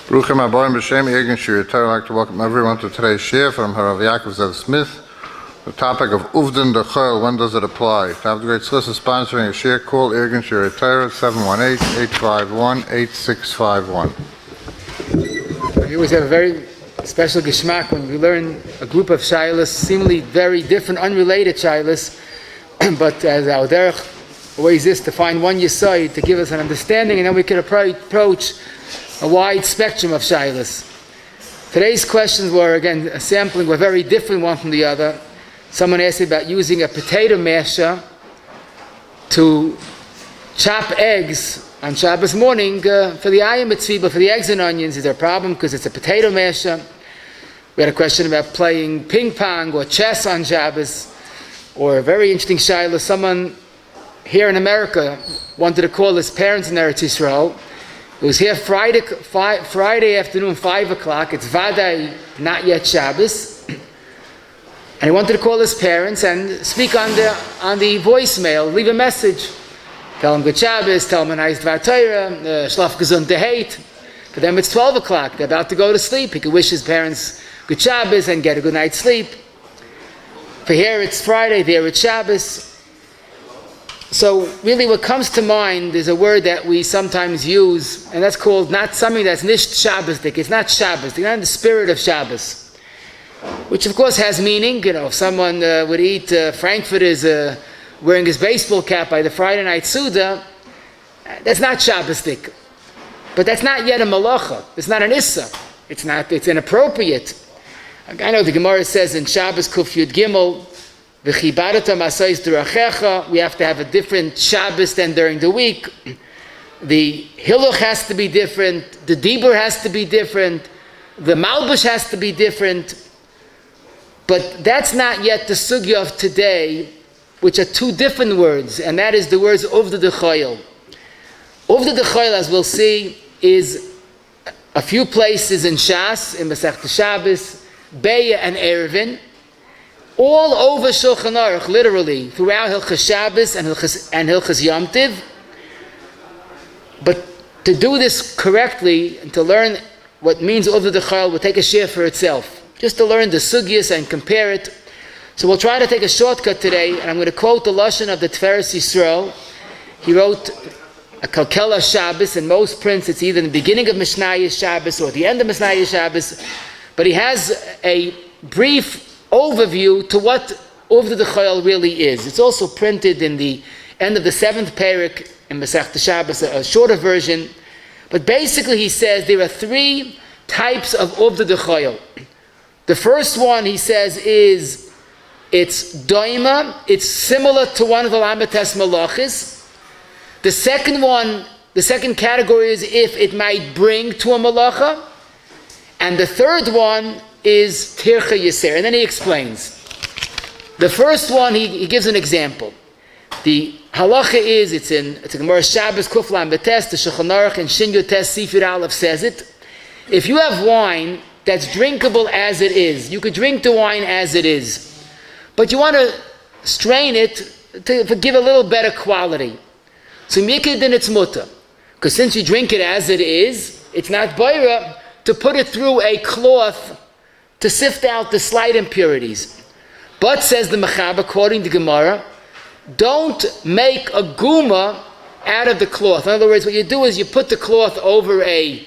Bruchim Aboim B'Shem Yegin Shir. I'd like to welcome everyone to today's shir from Rabbi Takov Zev Smith. The topic of Uvdin the Chol, when does it apply? To have the great Sliss sponsoring a shir, call Yegin Shir Torah 718-851-8651. We always have a very special geschmack when we learn a group of shilas, seemingly very different, unrelated shilas, but as our derech always is to find one yesod to give us an understanding, and then we can approach a wide spectrum of shilas. Today's questions were, again, a sampling, were very different one from the other. Someone asked me about using a potato masher to chop eggs on Shabbos morning for the ayam mitzvah, but for the eggs and onions. Is there a problem because it's a potato masher? We had a question about playing ping pong or chess on Shabbos, or a very interesting shilah. Someone here in America wanted to call his parents in Eretz Yisrael. It was here Friday afternoon, 5 o'clock. It's Vaday, not yet Shabbos. And he wanted to call his parents and speak on the voicemail, leave a message. Tell them good Shabbos, tell them a nice Dvar Torah, Shlaf Gesund Deheit. For them it's 12 o'clock, they're about to go to sleep. He could wish his parents good Shabbos and get a good night's sleep. For here it's Friday, there it's Shabbos. So really what comes to mind is a word that we sometimes use, and that's called not something that's nicht Shabbosdik. It's not Shabbos, not in the spirit of Shabbos. Which of course has meaning. You know, if someone would eat frankfurters wearing his baseball cap by the Friday night Suda, that's not Shabbosdik. But that's not yet a malacha. It's not an issa. It's inappropriate. I know the Gemara says in Shabbos Kuf Yud Gimel, we have to have a different Shabbos than during the week. The Hiluch has to be different. The Dibur has to be different. The Malbush has to be different. But that's not yet the sugya of today, which are two different words, and that is the words Uvdin the Chol. Uvdin the Chol, as we'll see, is a few places in Shas, in Masechta Shabbos, Beya and Erevin, all over Shulchan Aruch, literally, throughout Hilchas Shabbos and Hilchas Yom Tiv. But to do this correctly and to learn what means Uvdin the Chol will take a share for itself, just to learn the sugyas and compare it. So we'll try to take a shortcut today, and I'm going to quote the Lashon of the Tiferes Yisrael. He wrote a Kalkela Shabbos. In most prints, it's either in the beginning of Mishnayos Shabbos or at the end of Mishnayos Shabbos. But he has a brief overview to what Uvdin the Chol really is. It's also printed in the end of the 7th parak in Masechta Shabbos, a shorter version. But basically he says there are 3 types of Uvdin the Chol. The first one, he says, is it's doima, it's similar to one of the Lamites Malachis. The second one, the second category is if it might bring to a Malacha. And the third one is Tircha Yisir. And then he explains. The first one, he gives an example. The halacha is, it's a Gemara Shabbos, Kuf Lam Betes, the Shulchan Aruch, and Shin Yotes Sifir Aleph says it. If you have wine that's drinkable as it is, you could drink the wine as it is, but you want to strain it to give a little better quality. So mikid then it's mutter, because since you drink it as it is, it's not bayra to put it through a cloth to sift out the slight impurities. But, says the Mechab, according to Gemara, don't make a guma out of the cloth. In other words, what you do is you put the cloth over a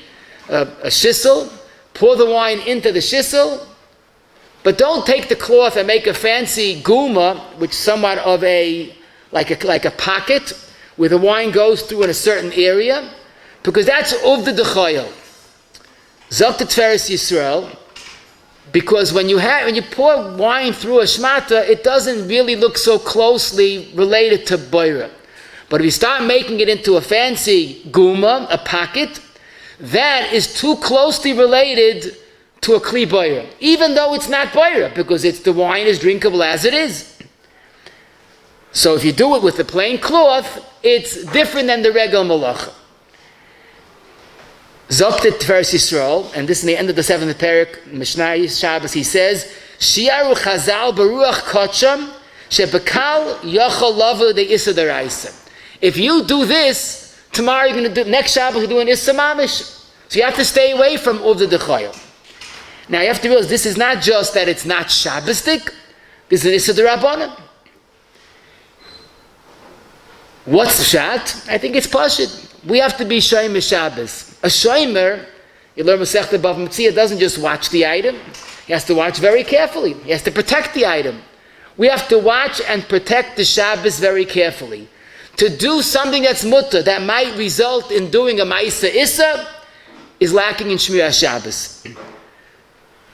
shissel, pour the wine into the shissel, but don't take the cloth and make a fancy guma, which is somewhat of like a pocket, where the wine goes through in a certain area, because that's Uvdin the Chol. Zok the Tiferes Yisrael, because when you pour wine through a shmata, it doesn't really look so closely related to boira. But if you start making it into a fancy guma, a pocket, that is too closely related to a kli boira, even though it's not boira, because the wine is drinkable as it is. So if you do it with the plain cloth, it's different than the regel malacha. Zoktet Tiferes Yisrael, and this is the end of the 7th parak, Mishnayos Shabbos, he says, Shiaru Chazal Baruach Kocham, Shebekal Yochel Lavu de Issa Deraisa. If you do this, tomorrow you're going to do, next Shabbos you're doing Issa Mamish. So you have to stay away from Uvdin Dechayil. Now you have to realize this is not just that it's not Shabbosdik, this is an Issa D'Rabbanan. What's Pshat? I think it's Pashut. We have to be Shomer Shabbos. A Shomer, you learn Masechta Bava Metzia, doesn't just watch the item. He has to watch very carefully. He has to protect the item. We have to watch and protect the Shabbos very carefully. To do something that's mutter, that might result in doing a Ma'isa Issa, is lacking in Shmira Shabbos.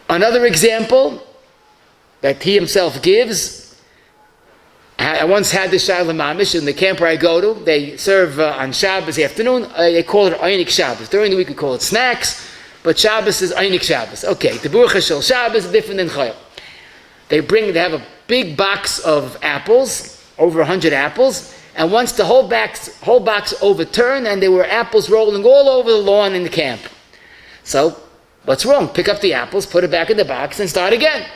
Another example that he himself gives, I once had this Shaila Mamish in the camp where I go to. They serve on Shabbos afternoon. They call it Einik Shabbos. During the week we call it snacks, but Shabbos is Einik Shabbos. Okay, the Baruch Hashel Shabbos is different than Chayil. They have a big box of apples, over 100 apples, and once the whole box overturned and there were apples rolling all over the lawn in the camp. So, what's wrong? Pick up the apples, put it back in the box, and start again.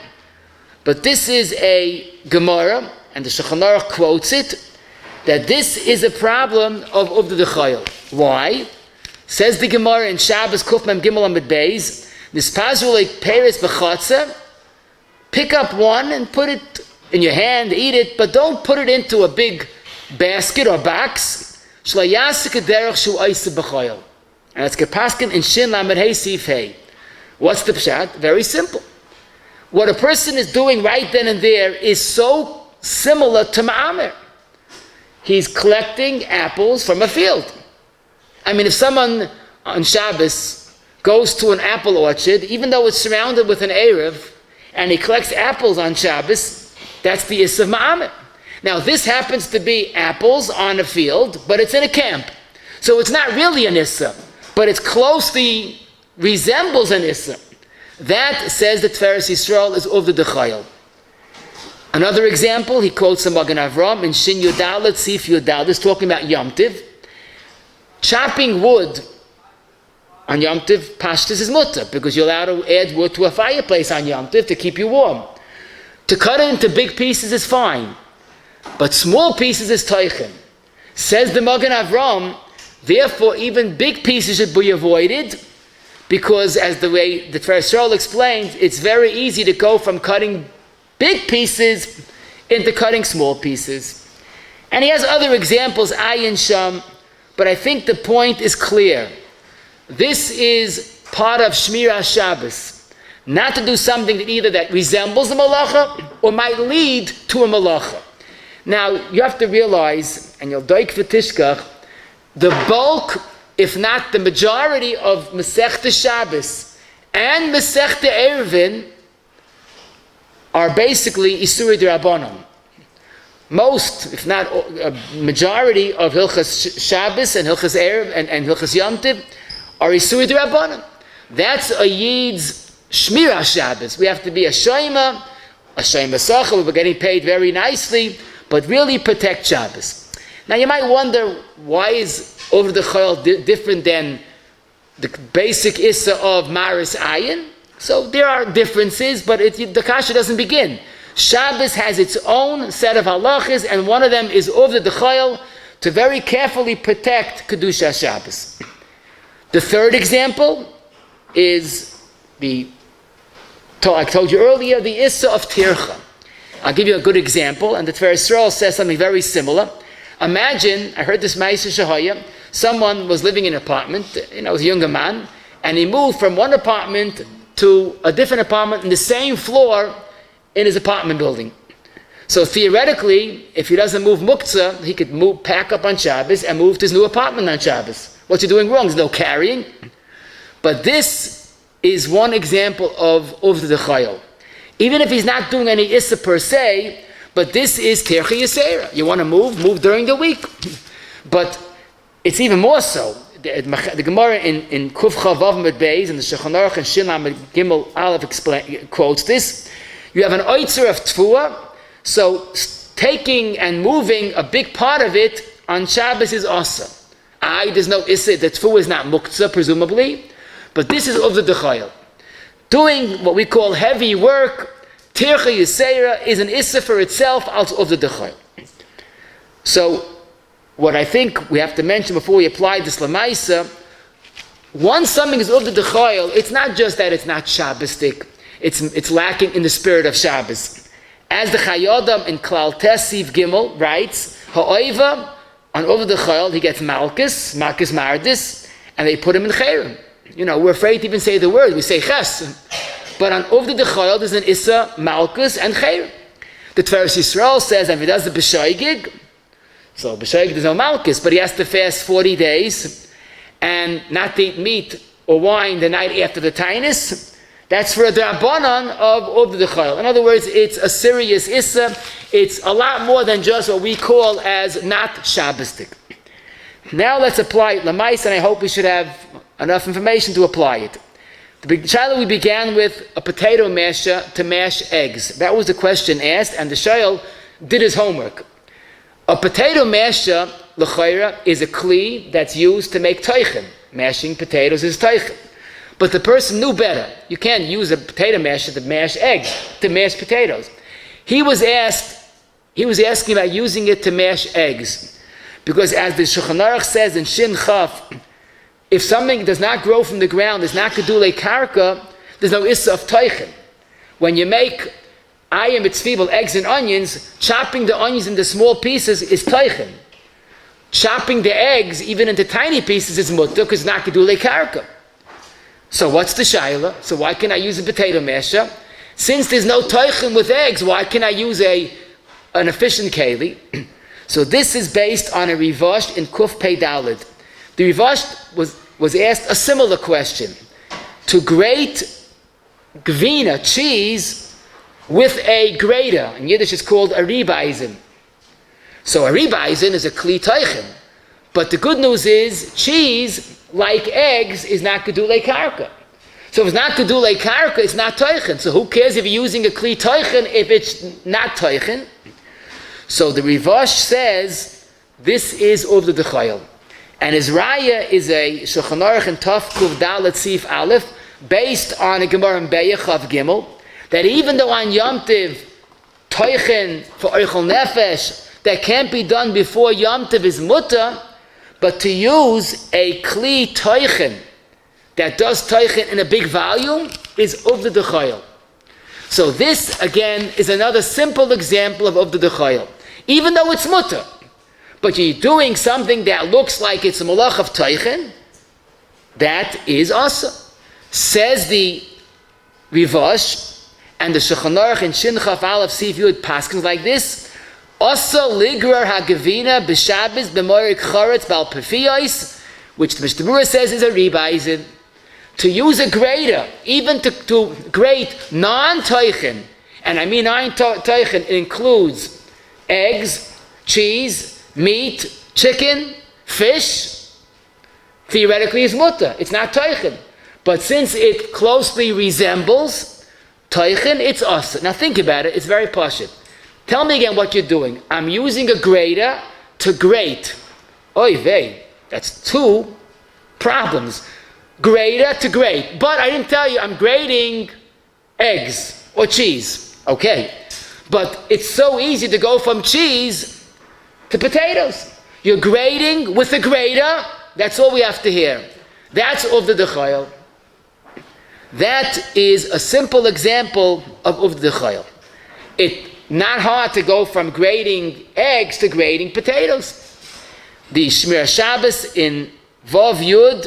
But this is a Gemara, and the Shulchan Aruch quotes it, that this is a problem of Uvdin Dechayil. Why? Says the Gemara in Shabbos Kuf Mem Gimel Amid Beis, Nispazru like Peres B'Chatzah, pick up one and put it in your hand, eat it, but don't put it into a big basket or box. Shlayasik Derech Shu Eisa B'Chayil. And that's Kepaskin in Shin Lamed Hey Sif Hey. What's the pshat? Very simple. What a person is doing right then and there is so similar to Ma'amer. He's collecting apples from a field. I mean, if someone on Shabbos goes to an apple orchard, even though it's surrounded with an Erev, and he collects apples on Shabbos, that's the Issa of Ma'amer. Now, this happens to be apples on a field, but it's in a camp. So it's not really an Issa, but it closely resembles an Issa. That, says the Tiferes Yisrael, is Uvdin Dechayil. Another example, he quotes the Magen Avram in Shin Yudalet, Sif Yudalet, talking about Yom Tiv. Chopping wood on Yom Tiv, Pashtus is mutter, because you're allowed to add wood to a fireplace on Yom Tiv to keep you warm. To cut it into big pieces is fine, but small pieces is teichen. Says the Magen Avram, therefore even big pieces should be avoided, because as the way the Tiferes Yisrael explains, it's very easy to go from cutting big pieces into cutting small pieces. And he has other examples, Ayin Sham, but I think the point is clear. This is part of Shmira Shabbos. Not to do something that either that resembles a malacha or might lead to a malacha. Now, you have to realize, and you'll doik v'tishkach, the bulk, if not the majority of Masechta Shabbos and Masechta Eruvin are basically Isuri D'Rabbanan. Most, if not a majority of Hilchas Shabbos and Hilchas Erev and Hilchas Yom Tiv are Isuri D'Rabbanan. That's a Yid's Shmira Shabbos. We have to be a Shomer Sachar, we're getting paid very nicely, but really protect Shabbos. Now you might wonder, why is Uvdin Dechayil different than the basic Issa of Maris Ayin? So there are differences, but the kasha doesn't begin. Shabbos has its own set of halachas, and one of them is Uvdin Dechayil, to very carefully protect Kedusha Shabbos. The third example is I told you earlier, the Issa of Tircha. I'll give you a good example, and the Tiferes Yisrael says something very similar. Imagine, I heard this Ma'aser Shahaya, someone was living in an apartment, was a younger man, and he moved from one apartment to a different apartment in the same floor in his apartment building. So theoretically, if he doesn't move muktzah, he could pack up on Shabbos and move to his new apartment on Shabbos. What's he doing wrong? There's no carrying. But this is one example of Uvdin Dechayil. Even if he's not doing any Issa per se, but this is Tircha Yisera. You want to move during the week. But it's even more so. The Gemara in Kuf Chavav Med Beis and the Shulchan Aruch and Shin Lamed Gimel Aleph quotes this. You have an oitzer of Tfuah, so taking and moving a big part of it on Shabbos is awesome. There's no Issa, the Tfuah is not Muktzah, presumably, but this is Uvdin Dechayil. Doing what we call heavy work, Tircha Yisera, is an Issa for itself, als Uvdin Dechayil. So, what I think we have to mention before we apply this Lamaisa, once something is Uvdin D'Chayil, it's not just that it's not Shabbosdik, it's lacking in the spirit of Shabbos. As the Chayodam in Klal Tesiv Gimel writes, Ha'oiva, on Uvdin D'Chayil, he gets Malkus Mardis, and they put him in Chayrim. You know, we're afraid to even say the word, we say Ches. But on Uvdin D'Chayil, there's an Issa, Malkus, and Chayrim. The Tveres Yisrael says, if he does the B'shoigig, so B'shoigig there's no Malkus, but he has to fast 40 days, and not to eat meat or wine the night after the Tainus. That's for a Drabanan of Uvdin D'Chayil. In other words, it's a serious Issa. It's a lot more than just what we call as not Shabbosdik. Now let's apply it Lamais, and I hope we should have enough information to apply it. The Shiloh we began with a potato masher to mash eggs. That was the question asked, and the Shiloh did his homework. A potato masher, l'chayra, is a kli that's used to make teichen. Mashing potatoes is teichen. But the person knew better. You can't use a potato masher to mash eggs, to mash potatoes. He was asking about using it to mash eggs. Because as the Shulchan Aruch says in Shin Chaf, if something does not grow from the ground, there's not gedulei karka, there's no issa of teichen. When you make ayam mitzvibel, eggs and onions, chopping the onions into small pieces is teichen. Chopping the eggs even into tiny pieces is mutter, because it's not gedulei karka. So what's the shaila? So why can I use a potato masher? Since there's no teichen with eggs, why can I use an efficient keli? So this is based on a rivash in Kuf Pei Daled. The Rivash was asked a similar question. To grate gvina, cheese, with a grater. In Yiddish it's called a ribaisen. So a ribaisen is a kli teichen. But the good news is, cheese, like eggs, is not gedulei karka. So if it's not gedulei karka, it's not teichen. So who cares if you're using a kli teichen if it's not teichen? So the Rivash says, this is Uvdin D'Chayil. And his raya is a Shulchan Aruch and Taf Kuv Dalet Sif Aleph, based on a Gemara in Beyach of Gimel, that even though on Yom Tiv, Teichen for Eichel Nefesh, that can't be done before Yom Tiv is mutter, but to use a Kli Teichen that does Teichen in a big volume is Uvdin D'Chayil. So this, again, is another simple example of Uvdin D'Chayil. Even though it's mutter, but you're doing something that looks like it's a malach of teichen, that is asa. Says the Rivash, and the Shulchan Aruch in Shin Chaf Aleph Sif Yud paskins like this: asa ligrar hagavina b'Shabbos b'morik charetz bal pefiyos, which the Mishnah Berurah says is a ribaisen. To use a grater, even to grate non-teichen, and I mean non-teichen, it includes eggs, cheese, meat, chicken, fish, theoretically is mutter. It's not teichen. But since it closely resembles teichen, it's asa. Now think about it, it's very pashut. Tell me again what you're doing. I'm using a grater to grate. Oy vey, that's two problems. Grater to grate. But I didn't tell you I'm grating eggs or cheese. Okay. But it's so easy to go from cheese to potatoes. You're grating with a grater. That's all we have to hear. That's Uvdin D'Chayil. That is a simple example of Uvdin D'Chayil. It's not hard to go from grating eggs to grating potatoes. The Shmir Shabbos in Vav Yud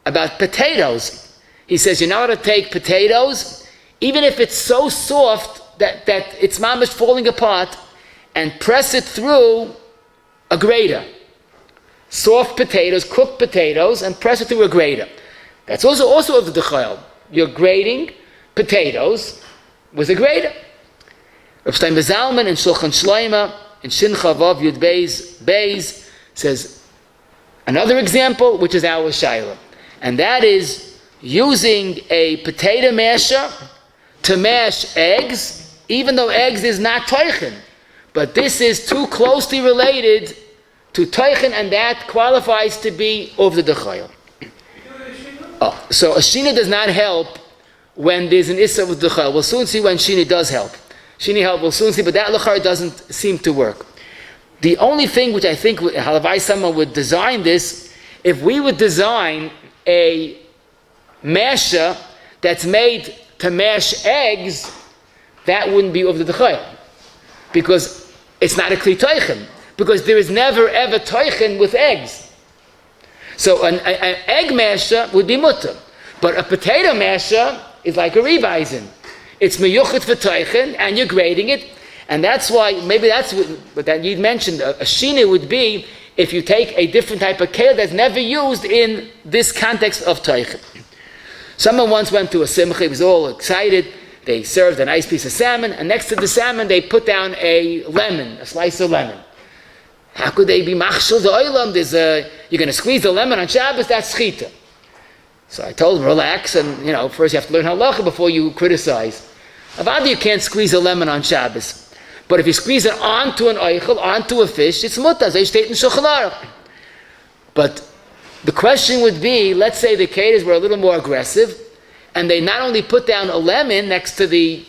about potatoes. He says you're not going to take potatoes, even if it's so soft that it's mamish falling apart, and press it through a grater. Soft potatoes, cooked potatoes, and press it through a grater. That's also of the D'Chayil. You're grating potatoes with a grater. Rav Stein Zalman in Shulchan Shloima in Shin Chavav Yud Beis says another example, which is our Shaila, and that is using a potato masher to mash eggs, even though eggs is not teichen. But this is too closely related to teichen, and that qualifies to be Uvdin D'Chayil. So a shina does not help when there's an issa with D'Chayil. We'll soon see when shina does help. Shina help, we'll soon see, but that l'chayr doesn't seem to work. The only thing which I think, halavai someone would design this, if we would design a masha that's made to mash eggs, that wouldn't be Uvdin D'Chayil. Because it's not a Kli Toichin. Because there is never ever Toichin with eggs. So an egg masha would be mutter. But a potato masha is like a revising. It's meyuchet for Toichin, and you're grading it. And that's why, maybe that's what that you mentioned, a shina would be if you take a different type of kale that's never used in this context of Toichin. Someone once went to a simcha, he was all excited. They served a nice piece of salmon, and next to the salmon they put down a lemon, a slice of lemon. How could they be machshel the oilam? You're going to squeeze the lemon on Shabbos, that's schita. So I told him, relax, and first you have to learn halacha before you criticize. Avada, you can't squeeze a lemon on Shabbos. But if you squeeze it onto an oichel, onto a fish, it's mutter. They state in Shulchan Aruch. But the question would be, let's say the Kedas were a little more aggressive, and they not only put down a lemon next to the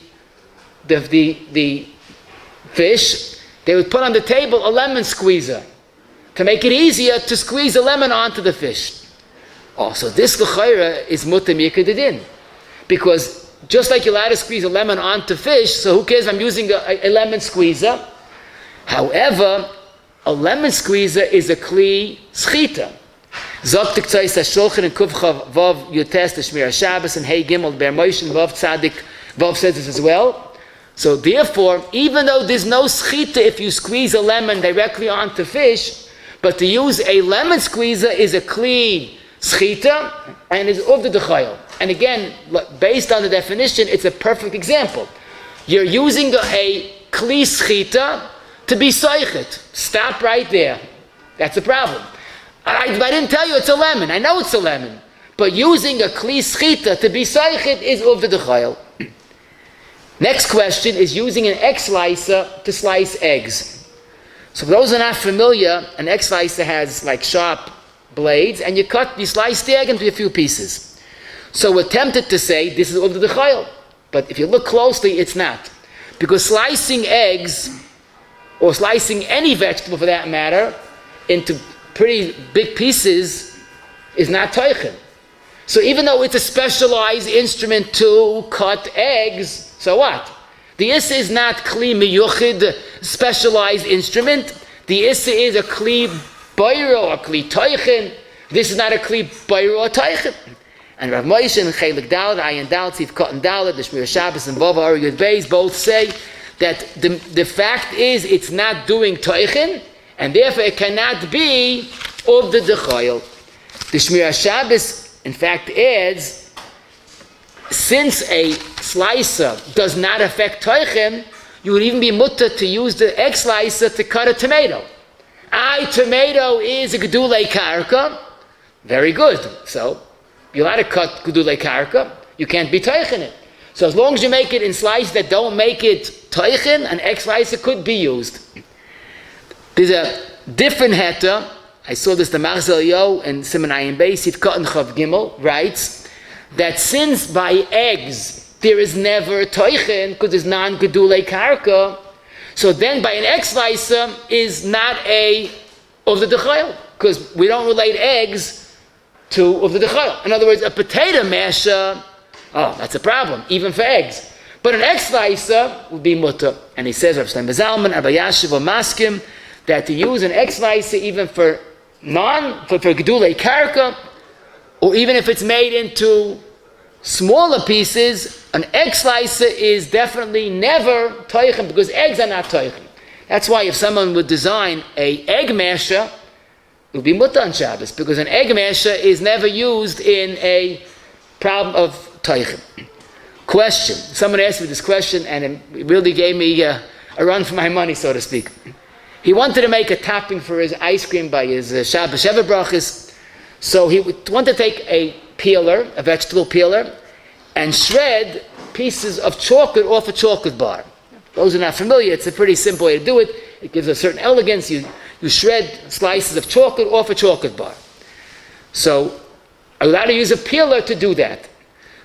fish, they would put on the table a lemon squeezer to make it easier to squeeze the lemon onto the fish. Also, this l'chayra is mutter mikadidin, because just like you're allowed to squeeze a lemon onto fish, so who cares if I'm using a lemon squeezer? However, a lemon squeezer is a kli schita. Zoktik tzais hashulchan and kuvchav vav yotes the shmir Shabbos and hey gimel ber Moshe and vav tzadik vav says this as well. So therefore, even though there's no schita if you squeeze a lemon directly onto fish, but to use a lemon squeezer is a kli schita and is Uvdin D'Chayil. And again, based on the definition, it's a perfect example. You're using a kli schita to be soichet. Stop right there. That's a problem. I didn't tell you it's a lemon. I know it's a lemon. But using a kli schita to be soichet is Uvdin D'Chayil. Next question is using an egg slicer to slice eggs. So for those who are not familiar, an egg slicer has like sharp blades, and you slice the egg into a few pieces. So we're tempted to say this is Uvdin D'Chayil, but if you look closely, it's not. Because slicing eggs, or slicing any vegetable for that matter, into pretty big pieces is not Toichin. So even though it's a specialized instrument to cut eggs, so what? The issa is not kli miyuchid, specialized instrument. The issa is a kli bayro, a kli toichin. This is not a kli bayro or toichin. And Rav Moshe and Chelik Dalet, Ayin Dalet, Tzif Katan Dalet, the Shmir Shabbos and Bava Ari Yud Beis both say that the fact is it's not doing toichin, and therefore it cannot be Uvdin D'Chayil. The Shmir Shabbos, in fact, adds, since a slicer does not affect toichin, you would even be mutter to use the egg slicer to cut a tomato. Tomato is a gedulei karka. Very good. So you're allowed to cut gedulei karka. You can't be toichin it. So as long as you make it in slices that don't make it toichin, an egg slicer could be used. There's a different heta. I saw this the Marzel Yo and Simonayim Beis, It Katan Chav Gimel writes that since by eggs there is never toichin because it's non-gedulei karka, so then by an egg slicer is not a Uvdin D'Chayil, because we don't relate eggs to Uvdin D'Chayil. In other words, a potato masher, that's a problem, even for eggs. But an egg slicer would be mutter. And he says, Rav Shlomo Zalman, Abba Yashiv, or Maskim, that to use an egg slicer even for gedulei karka, or even if it's made into smaller pieces, an egg slicer is definitely never toichin, because eggs are not toichin. That's why if someone would design an egg masher, it would be mutter on Shabbos, because an egg masher is never used in a problem of toichin. Question. Someone asked me this question, and it really gave me a run for my money, so to speak. He wanted to make a topping for his ice cream by his Shabbos Sheva Brachos. So he wanted to take a peeler, a vegetable peeler, and shred pieces of chocolate off a chocolate bar. Those who are not familiar, it's a pretty simple way to do it. It gives a certain elegance. You shred slices of chocolate off a chocolate bar. So are you allowed to use a peeler to do that?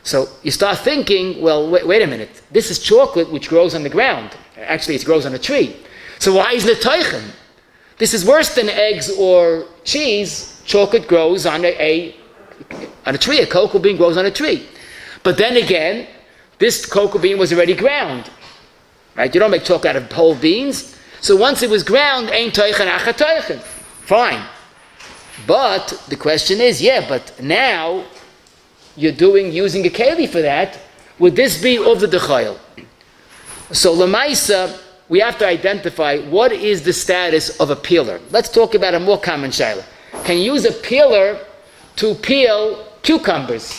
So you start thinking, well, wait a minute. This is chocolate which grows on the ground. Actually, it grows on a tree. So why isn't it toichin? This is worse than eggs or cheese. Chocolate grows on a on a tree. A cocoa bean grows on a tree. But then again, this cocoa bean was already ground. Right? You don't make chocolate out of whole beans. So once it was ground, ein toichen acha toichen. Fine. But the question is, but now you're using a keli for that. Would this be over the chayil? So lemaisa, we have to identify what is the status of a peeler. Let's talk about a more common shayla. Can you use a peeler to peel cucumbers?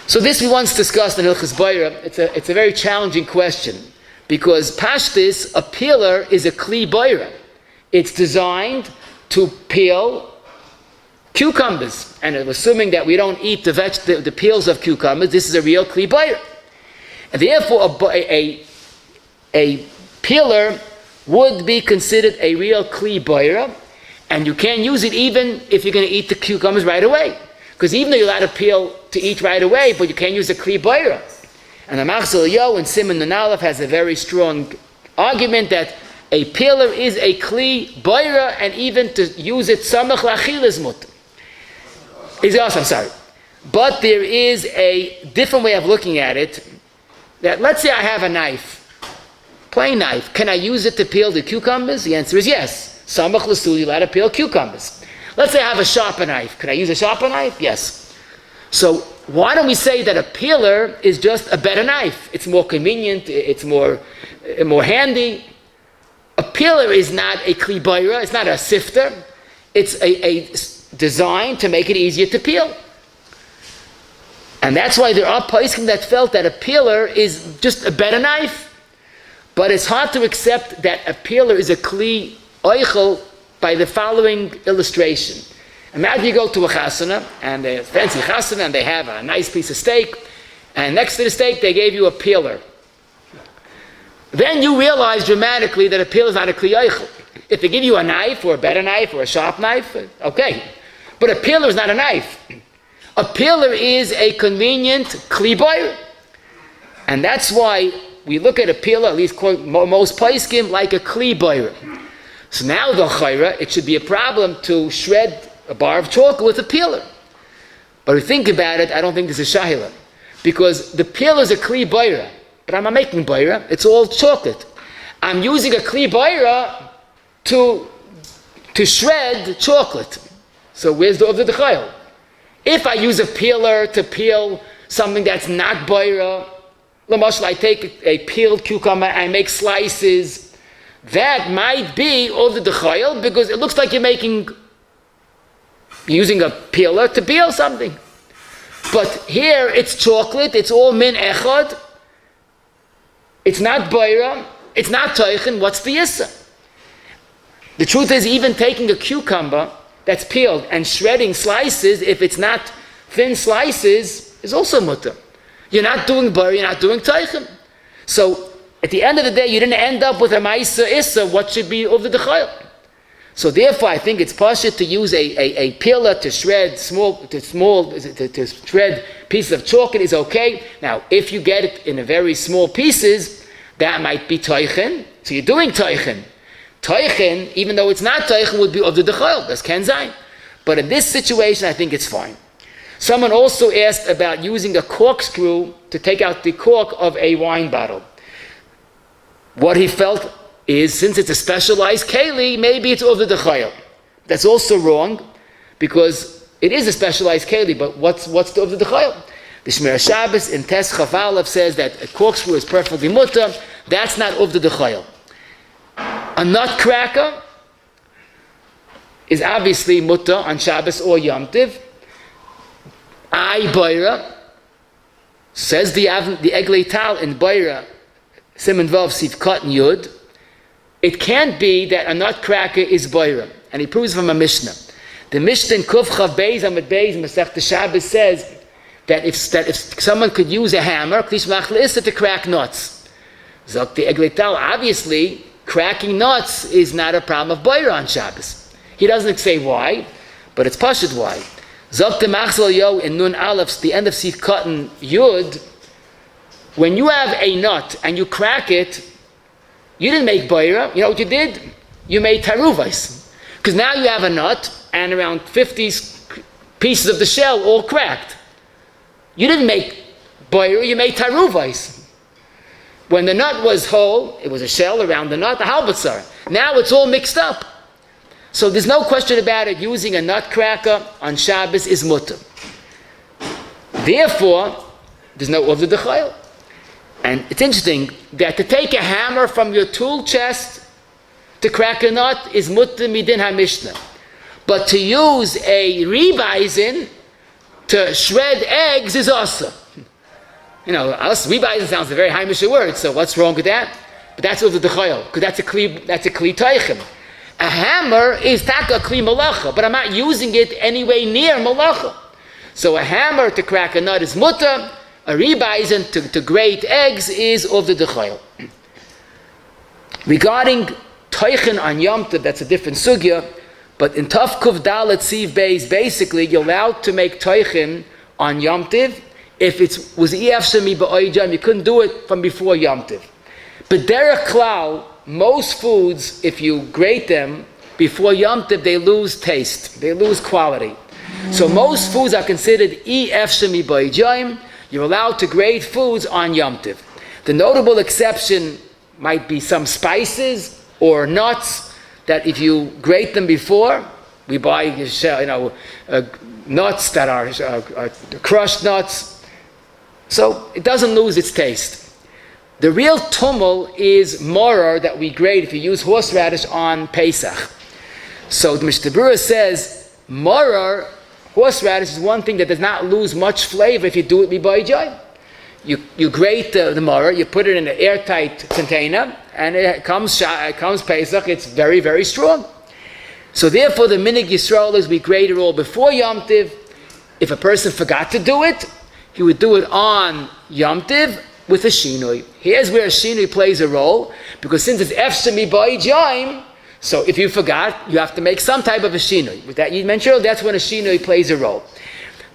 So this we once discussed in Hilchos Boira. It's a very challenging question because pashtis, a peeler is a kli boira. It's designed to peel cucumbers, and assuming that we don't eat the peels of cucumbers, this is a real kli boira. And therefore, a peeler would be considered a real kli boira, and you can't use it even if you're going to eat the cucumbers right away. Because even though you're allowed to peel to eat right away, but you can't use a kli boira. And the Machzor Yo in Siman Nun Aleph has a very strong argument that a peeler is a kli boira, and even to use it samach lachil is mutter. I'm sorry. But there is a different way of looking at it. That let's say I have a knife, plain knife. Can I use it to peel the cucumbers? The answer is yes. Samach l'sul, you're allowed to peel cucumbers. Let's say I have a sharper knife. Can I use a sharper knife? Yes. So why don't we say that a peeler is just a better knife? It's more convenient. It's more handy. A peeler is not a kli boira. It's not a sifter. It's a design to make it easier to peel. And that's why there are poskim that felt that a peeler is just a better knife. But it's hard to accept that a peeler is a kli oichel by the following illustration. Imagine you go to a chasana, and a fancy chasana, and they have a nice piece of steak, and next to the steak they gave you a peeler. Then you realize dramatically that a peeler is not a kli oichel. If they give you a knife, or a better knife, or a sharp knife, okay. But a peeler is not a knife. A peeler is a convenient kli boira. And that's why we look at a peeler, at least most poskim, like a kli boira. So now the chayra, it should be a problem to shred a bar of chocolate with a peeler. But if you think about it, I don't think this is shahila. Because the peeler is a kli boira. But I'm not making boira, it's all chocolate. I'm using a kli boira to shred chocolate. So where's the Uvdin Chayil? If I use a peeler to peel something that's not boira, l'mashal, I take a peeled cucumber and I make slices, that might be Uvdin Chayil because it looks like you're using a peeler to peel something. But here it's chocolate, it's all min echad, it's not boira, it's not toichen, what's the issa? The truth is, even taking a cucumber that's peeled and shredding slices, if it's not thin slices, is also mutter. You're not doing boira, you're not doing toichen. So at the end of the day, you didn't end up with a ma'isa issa, what should be over the chayil. So therefore, I think it's pashut to use a peeler to shred to shred pieces of chocolate is okay. Now, if you get it in a very small pieces, that might be toichen. So you're doing toichen. Toichen, even though it's not toichen, would be of the dechayil. That's ken zayin. But in this situation, I think it's fine. Someone also asked about using a corkscrew to take out the cork of a wine bottle. What he felt is, since it's a specialized keli, maybe it's over the chayil. That's also wrong, because it is a specialized keli, but what's the over the chayil? The Shmir Shabbos in Tes Chaf Aleph says that a corkscrew is perfectly mutter. That's not over the chayil. A nutcracker is obviously mutter on Shabbos or Yom Tiv. Ay boira, says the Eglei Tal in boira, Siman Vav Siv Kot and Yud, it can't be that a nutcracker is boira, and he proves from a Mishnah. The Mishnah in Kuf Chav Beis Amud Beis Masechta Shabbos says that if someone could use a hammer, Klish Mach L'Issa, to crack nuts. Zok the Eglei Tal, obviously, cracking nuts is not a problem of boira on Shabbos. He doesn't say why, but it's pashut why. Zok the Machzor Yo in Nun Aleph, the end of Siv Cotton Yud, when you have a nut and you crack it, you didn't make boira. You know what you did? You made taruvais. Because now you have a nut and around 50 pieces of the shell all cracked. You didn't make boyer, you made taruvais. When the nut was whole, it was a shell around the nut, the halbatzar. Now it's all mixed up. So there's no question about it. Using a nutcracker on Shabbos is mutter. Therefore, there's no uvda d'chayil. And it's interesting that to take a hammer from your tool chest to crack a nut is mutter midin ha-mishnah. But to use a rebeisen to shred eggs is also. You know, rebeisen sounds a very Heimish word, so what's wrong with that? But that's uvda d'chayil, because that's a kli teichem. A hammer is taka kli malacha, but I'm not using it anyway near malacha. So a hammer to crack a nut is mutter, a rebeisen to grate eggs is uvda d'chayil. Regarding teichen on Yom Tov, that's a different sugya, but in Tov Kuv Dalet Siv Beis, basically you're allowed to make teichen on Yom Tov if it was EFSHMI ba'oijam, you couldn't do it from before Yom Tov. But derech klal, most foods, if you grate them before Yom Tov, they lose taste, they lose quality. So most foods are considered EFSHMI ba'oijam. You're allowed to grate foods on Yom Tov. The notable exception might be some spices or nuts that if you grate them before, we buy nuts that are crushed nuts. So it doesn't lose its taste. The real tumul is morer that we grate if you use horseradish on Pesach. So the Mishnah Berurah says, morer, horseradish is one thing that does not lose much flavor if you do it b'bayjai. You grate the morer, you put it in an airtight container, and it comes Pesach, it's very, very strong. So therefore the minig Yisrael is we grate it all before Yom Tiv. If a person forgot to do it, he would do it on Yom Tiv with a shinui. Here's where a shinui plays a role, because since it's efshemi ba'ijayim, so if you forgot, you have to make some type of a shinui. With that you mentioned, that's when a shinui plays a role.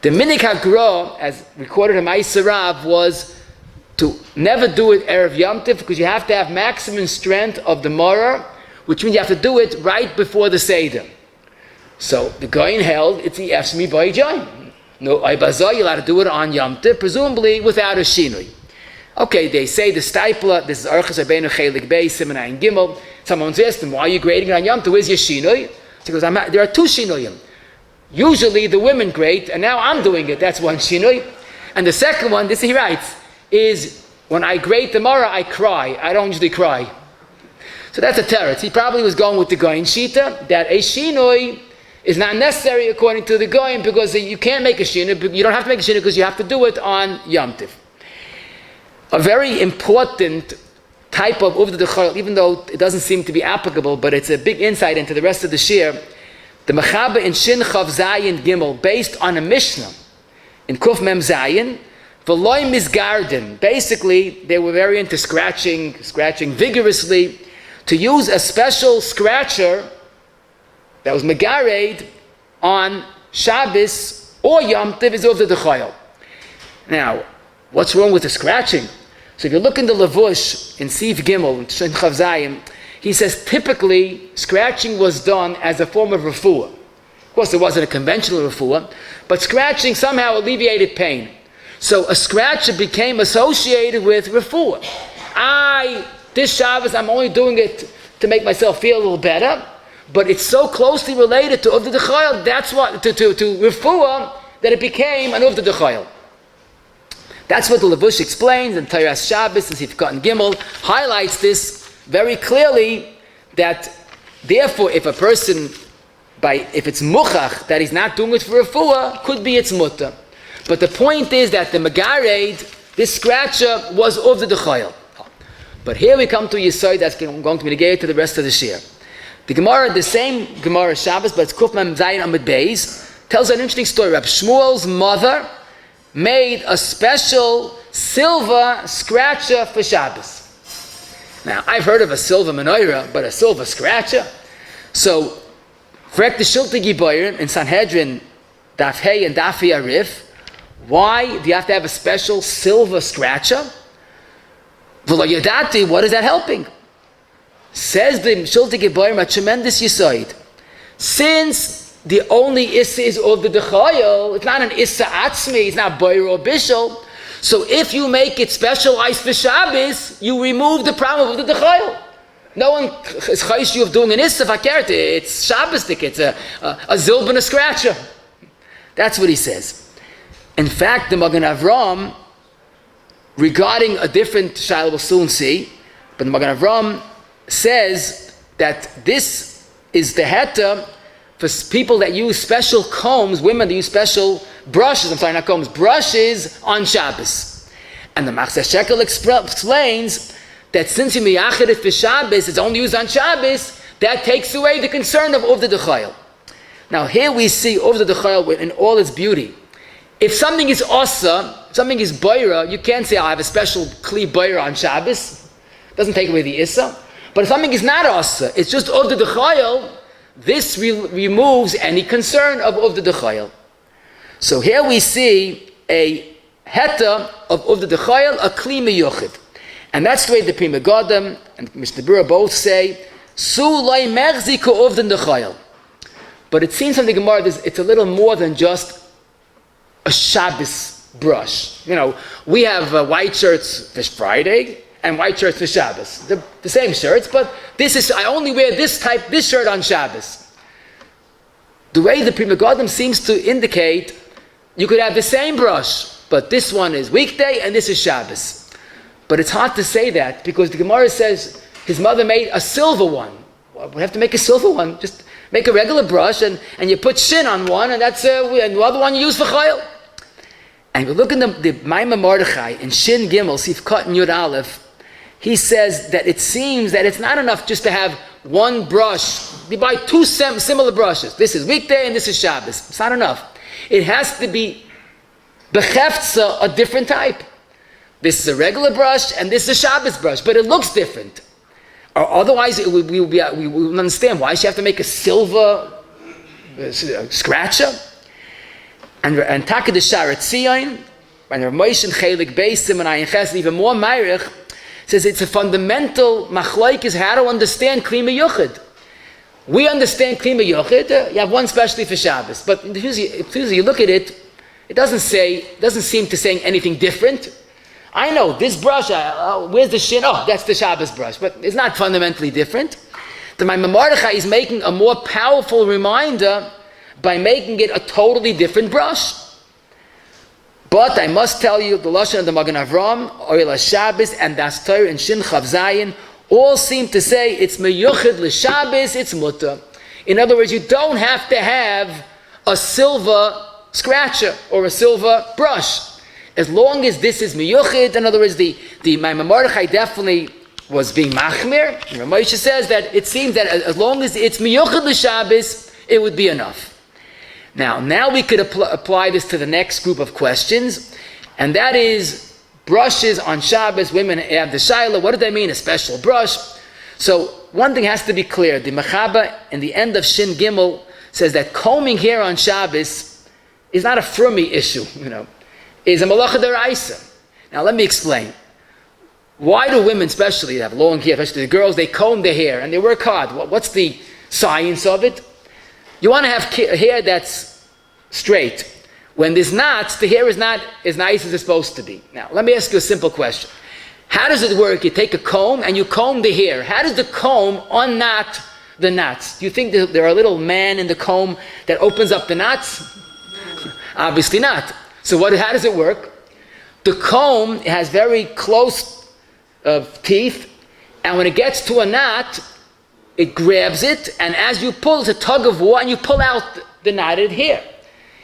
The minik hagra, as recorded in Ma'aser Rav, was to never do it erev Yom Tiv, because you have to have maximum strength of the morah, which means you have to do it right before the Seder. So the Goyin held it's the efshemi ba'ijayim. No, Ibazah, you're allowed to do it on Yom Tov, presumably without a shinui. Okay, they say the stipler, this is Archas Rabbeinu Chelik Beis, Siman Ayin Gimel. Someone's asked him, why are you grading it on Yom Tov? Where's your shinui? So he goes, there are two shinuyim. Usually the women grade, and now I'm doing it. That's one shinui. And the second one, this he writes, is when I grade the Mara, I cry. I don't usually cry. So that's a teretz. He probably was going with the Goyin Shita, that a shinui is not necessary according to the Goyim, because you can't make a shinui. You don't have to make a shinui because you have to do it on Yom Tiv. A very important type of uvda d'chayil, even though it doesn't seem to be applicable, but it's a big insight into the rest of the shir. The Mechaber in Shin Chav Zayin Gimel, based on a Mishnah in Kuf Mem Zayin, V'loy Misgarden. Basically, they were very into scratching vigorously. To use a special scratcher that was megared on Shabbos or Yom Tov is uvda d'chayil. Now, what's wrong with the scratching? So if you look in the Levush in Siv Gimel in Shin Chav Zayin, he says typically scratching was done as a form of refuah. Of course, it wasn't a conventional refuah, but scratching somehow alleviated pain. So a scratcher became associated with refuah. This Shabbos, I'm only doing it to make myself feel a little better, but it's so closely related to uvda d'chayil, that's what, to refuah, that it became an uvda d'chayil. That's what the Levush explains, and Teiras Shabbos and Sifkat and Gimel highlights this very clearly, that therefore if a person, if it's muchach, that he's not doing it for refuah, could be it's mutter. But the point is that the megared, this scratcher, was uvda d'chayil. But here we come to a Yisod that's going to be negated to the rest of the shir. The Gemara, the same Gemara Shabbos, but it's Kuf Mem Zayin Amud Beis, tells an interesting story. Rabbi Shmuel's mother made a special silver scratcher for Shabbos. Now, I've heard of a silver menorah, but a silver scratcher? So, Frek the Shilti Giboyer in Sanhedrin, Daf Hey and Daf Arif, why do you have to have a special silver scratcher? V'lo yadati, what is that helping? Says the Shilti Giboyer, a tremendous yisoid. Since the only issa is Uvdin Dechayel. It's not an issa atzmi. It's not boyer or bishul. So if you make it specialized for Shabbos, you remove the problem of the Dechayel. No one is chayish you of doing an issa fakert. It's Shabbosdik. It's a zilb and a scratcher. That's what he says. In fact, the Magen Avram, regarding a different shayla we'll soon see, but the Magen Avram says that this is the heta for people that use special combs, women that use special brushes, not combs, brushes on Shabbos. And the Machzeh Shekel explains that since you miyachid it for Shabbos, it's only used on Shabbos, that takes away the concern of Uvdin Dechayel. Now here we see Uvdin Dechayel in all its beauty. If something is osa, something is boira, you can't say, I have a special kli boira on Shabbos. It doesn't take away the issa. But if something is not osa, it's just Uvdin Dechayel, this removes any concern of Uvdin Dechayel. So here we see a heta of Uvdin Dechayel, a kli miyuchid. And that's the way the Pri Megadim and Mishnah Berurah both say, Su loy merzi ko Uvdin Dechayel. But it seems from the Gemara, it's a little more than just a Shabbos brush. You know, we have white shirts for Friday and white shirts for Shabbos. The same shirts, but I only wear this shirt on Shabbos. The way the Pri Megadim seems to indicate, you could have the same brush, but this one is weekday and this is Shabbos. But it's hard to say that because the Gemara says his mother made a silver one. Well, we have to make a silver one. Just make a regular brush and you put shin on one and that's and the other one you use for chayil. And we look in the Maimah Mordechai in Shin Gimel, Sif Kot and Yud Aleph, he says that it seems that it's not enough just to have one brush. You buy two similar brushes. This is weekday and this is Shabbos. It's not enough. It has to be becheftza, a different type. This is a regular brush and this is a Shabbos brush, but it looks different. Or otherwise, we will understand why she have to make a silver scratcher. And Taka de Sharet Tzion, and Rav Moshe Chelik Beisim and Ayin Ches, even more Meirich, says it's a fundamental machlok is how to understand Kli Miyuchid. We understand Kli Miyuchid. You have one specialty for Shabbos, but if you look at it, it doesn't seem to say anything different. I know this brush. Where's the shin? Oh, that's the Shabbos brush, but it's not fundamentally different. The Maimah Mordechai is making a more powerful reminder by making it a totally different brush. But I must tell you, the Lashon of the Magen Avram, Oil Shabbos, and Das Torah and Shin Chav Zayin all seem to say it's meyuchid l'Shabbos, it's mutter. In other words, you don't have to have a silver scratcher or a silver brush. As long as this is meyuchid, in other words, the Maimah Mordechai definitely was being machmir. Rav Moshe says that it seems that as long as it's meyuchid l'Shabbos, it would be enough. Now we could apply this to the next group of questions, and that is brushes on Shabbos. Women have the shaila. What does that mean, a special brush? So one thing has to be clear. The Mechaba in the end of Shin Gimel says that combing hair on Shabbos is not a frummy issue, is a malacha deraisa. Now let me explain. Why do women especially have long hair, especially the girls, they comb their hair and they work hard? What's the science of it? You want to have hair that's straight. When there's knots, the hair is not as nice as it's supposed to be. Now, let me ask you a simple question. How does it work? You take a comb and you comb the hair. How does the comb unknot the knots? Do you think there are a little man in the comb that opens up the knots? Obviously not. So how does it work? The comb has very close teeth, and when it gets to a knot, it grabs it, and as you pull, it's a tug of war, and you pull out the knotted hair.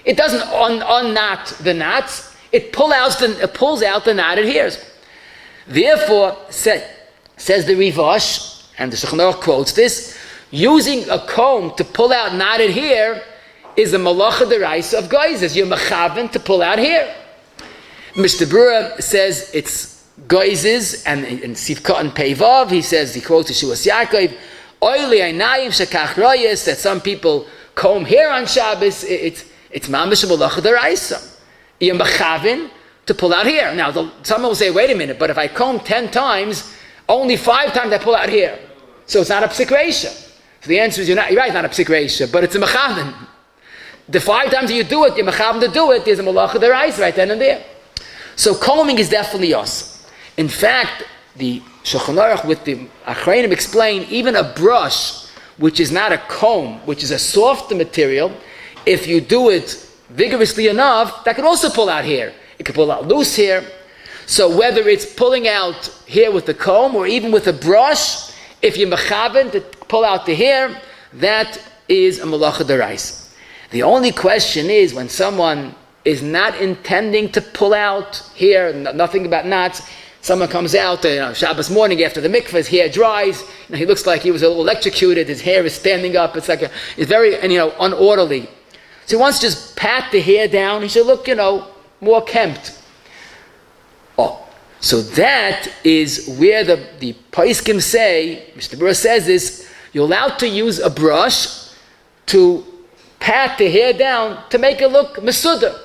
It doesn't unknot the knots, it pulls out the knotted hairs. Therefore, says the Rivash, and the Shulchan Aruch quotes this, using a comb to pull out knotted hair is a malacha deraisa of geizes. You're mechaven to pull out hair. Mr. Berurah says it's geizes, and in Sivka and Peivav, he says, he quotes Yeshuas Yaakov, oily einayim shekach royes, that some people comb hair on Shabbos, it's mamish malacha deraisa. You're mechaven to pull out hair. Now, someone will say, wait a minute, but if I comb 10 times, only 5 times I pull out hair. So it's not a psik reisha. So the answer is, you're right, not a psik reisha, but it's a mechaven. The 5 times that you do it, you're mechavim to do it, there's a malacha deraisa right then and there. So combing is definitely us. In fact, the Shulchan Aruch with the Achrayim explain, even a brush, which is not a comb, which is a softer material, if you do it vigorously enough, that could also pull out hair. It could pull out loose hair. So whether it's pulling out hair with a comb or even with a brush, if you're mechaven to pull out the hair, that is a malacha deraisa. The only question is when someone is not intending to pull out hair, nothing about knots, someone comes out Shabbos morning after the mikvah, his hair dries, he looks like he was a little electrocuted, his hair is standing up, it's very unorderly. So he wants to just pat the hair down, he should look, more kempt. So that is where the Paiskim say, Mr. Burr says this, you're allowed to use a brush to pat the hair down to make it look mesuda.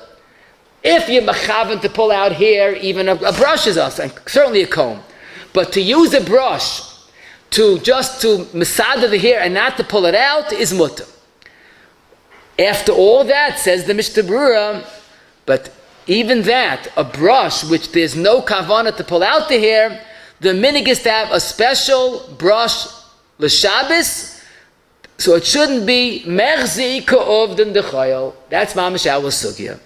If you're mechaven to pull out hair, even a brush is us, and certainly a comb. But to use a brush to masada the hair and not to pull it out is mutter. After all that, says the Mishnah Berurah, but even that, a brush which there's no kavanah to pull out the hair, the minig is to have a special brush l'Shabbos, so it shouldn't be merzi ka'ovdin d'chayil. That's mamash our sugya.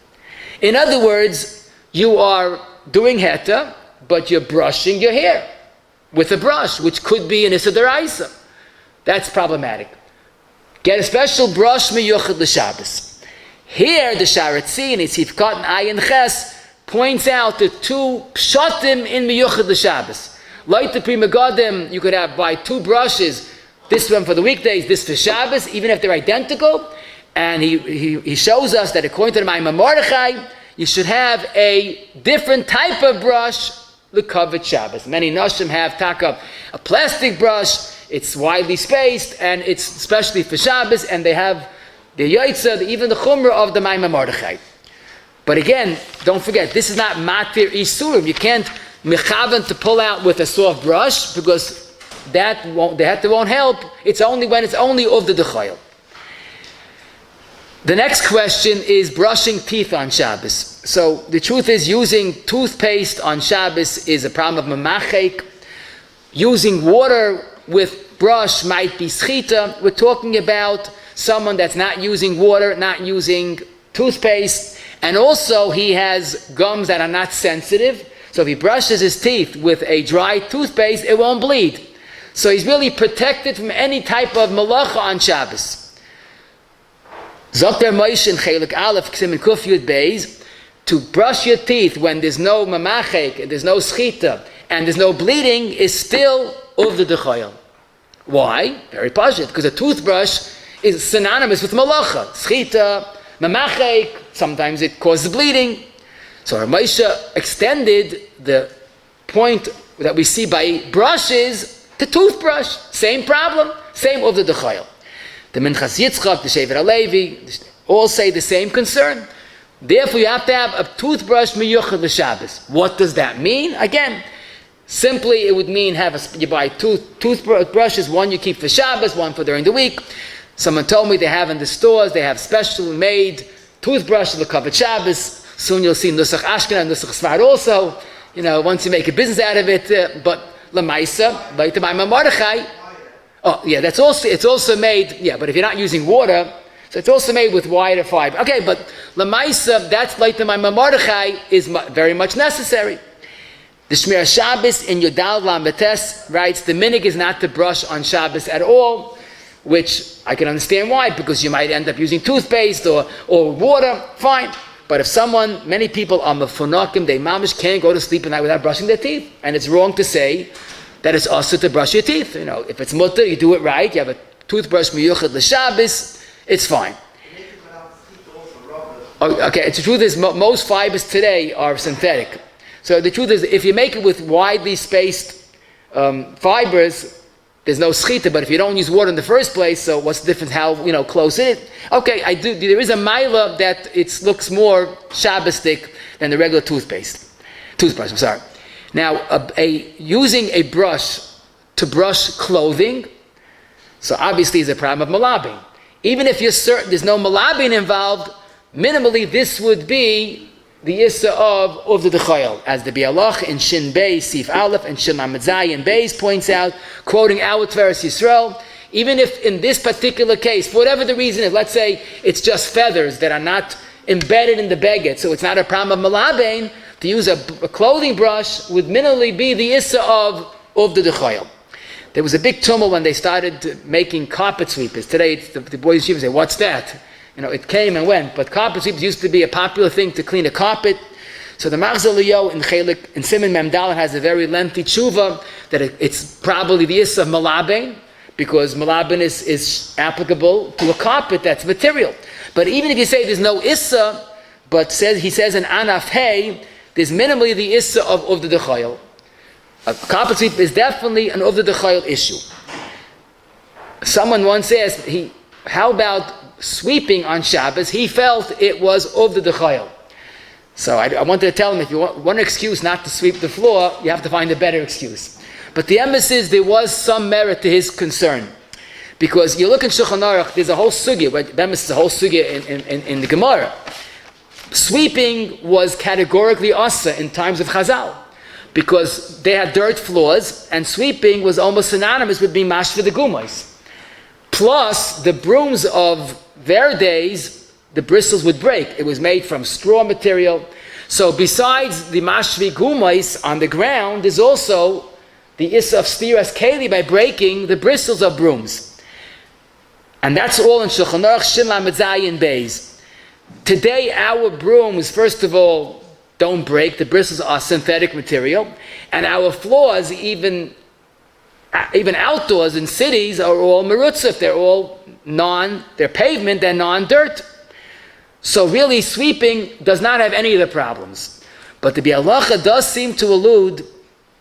In other words, you are doing heta, but you're brushing your hair with a brush, which could be an issa deraisa. That's problematic. Get a special brush miyuchad l'Shabbos. Here, the Sharetzi in its Hifkat and Ayin Ches points out the 2 pshatim in miyuchad l'Shabbos. Like the Pri Megadim, you could buy 2 brushes, this one for the weekdays, this for Shabbos, even if they're identical. And he shows us that according to the Maimon Mordechai, you should have a different type of brush, l'kavod Shabbos. Many Nashim have a plastic brush, it's widely spaced, and it's especially for Shabbos, and they have the Yaitza, even the Chumrah of the Maimon Mordechai. But again, don't forget, this is not Matir Isurim. You can't mechaven to pull out with a soft brush, because that won't help. It's only when it's only of the Dechayil. The next question is brushing teeth on Shabbos. So the truth is, using toothpaste on Shabbos is a problem of mamachek. Using water with brush might be schita. We're talking about someone that's not using water, not using toothpaste, and also he has gums that are not sensitive. So if he brushes his teeth with a dry toothpaste, it won't bleed. So he's really protected from any type of malacha on Shabbos. Zokter Moshe in Chelik Aleph Ksim and Kuf Yud Beis, to brush your teeth when there's no mamachek, there's no schita, and there's no bleeding, is still uvda d'chayil. Why? Very positive, because a toothbrush is synonymous with malacha, schita, mamachek. Sometimes it causes bleeding. So our Moshe extended the point that we see by brushes to toothbrush. Same problem, same uvda d'chayil. The Minchas Yitzchak, the Shevet HaLevi, all say the same concern. Therefore, you have to have a toothbrush miyuchad l'Shabbos. What does that mean? Again, simply it would mean you buy toothbrushes, one you keep for Shabbos, one for during the week. Someone told me they have in the stores, they have specially made toothbrushes to cover Shabbos. Soon you'll see Nusach Ashkenaz, Nusach Sfard also. Once you make a business out of it, but Lamaisa, like the Maimon Mordechai. Oh, yeah, it's also made, but if you're not using water, so it's also made with wider fiber. Okay, but Lamaisa, that's like the Maimon Mordechai, is very much necessary. The Shmir Shabbos in Yudal Lambetes writes, the minig is not to brush on Shabbos at all, which I can understand why, because you might end up using toothpaste or water, fine. But if many people are mefunakim, they mamish can't go to sleep at night without brushing their teeth, and it's wrong to say that it's also to brush your teeth. If it's mutter, you do it right. You have a toothbrush miyuchad l'Shabbos, it's fine. Okay, the truth is most fibers today are synthetic. So the truth is, if you make it with widely spaced fibers, there's no schita. But if you don't use water in the first place, so what's the difference? How close it is? Okay, there is a maila that it looks more Shabbostic than the regular toothbrush. I'm sorry. Now, using a brush to brush clothing, so obviously is a problem of malabing. even if you're certain there's no malabin involved, minimally this would be the issa of Uvdin the Chayil, as the Bialach in Shin Beis, Sif Aleph, and Shin Lamed Zayin Beis points out, quoting our Tveres Yisrael, even if in this particular case, for whatever the reason is, let's say it's just feathers that are not embedded in the beged, so it's not a problem of malabain, to use a clothing brush would minimally be the issa of Uvdin the Chayil. There was a big tumult when they started making carpet sweepers. Today, it's the boys' yeshiva say, "What's that?" It came and went. But carpet sweepers used to be a popular thing to clean a carpet. So the Marzal Liyo in Simon Memdal has a very lengthy tshuva that it's probably the issa of malabain, because malabain is applicable to a carpet that's material. But even if you say there's no issa, but he says in Anaf Hey, there's minimally the issa of Uvdin the Chayil. A carpet sweep is definitely an Uvdin the Chayil issue. Someone once asked, how about sweeping on Shabbos? He felt it was Uvdin the Chayil. So I wanted to tell him, if you want one excuse not to sweep the floor, you have to find a better excuse. But the emphasis, there was some merit to his concern. Because you look in Shulchan Aruch, there's a whole sugya, there's a whole sugya in the Gemara. Sweeping was categorically asa in times of Chazal, because they had dirt floors, and sweeping was almost synonymous with being mashva the gumais. Plus, the brooms of their days, the bristles would break. It was made from straw material. So besides the mashvi gumais on the ground, there's also the issa of stiras keli by breaking the bristles of brooms. And that's all in Shulchan Aruch Shin Lamed Zayin Beis. Today, our brooms, first of all, don't break. The bristles are synthetic material. And our floors, even outdoors in cities, are all merutzif. They're pavement, they're non-dirt. So really, sweeping does not have any of the problems. But the Bialacha does seem to allude,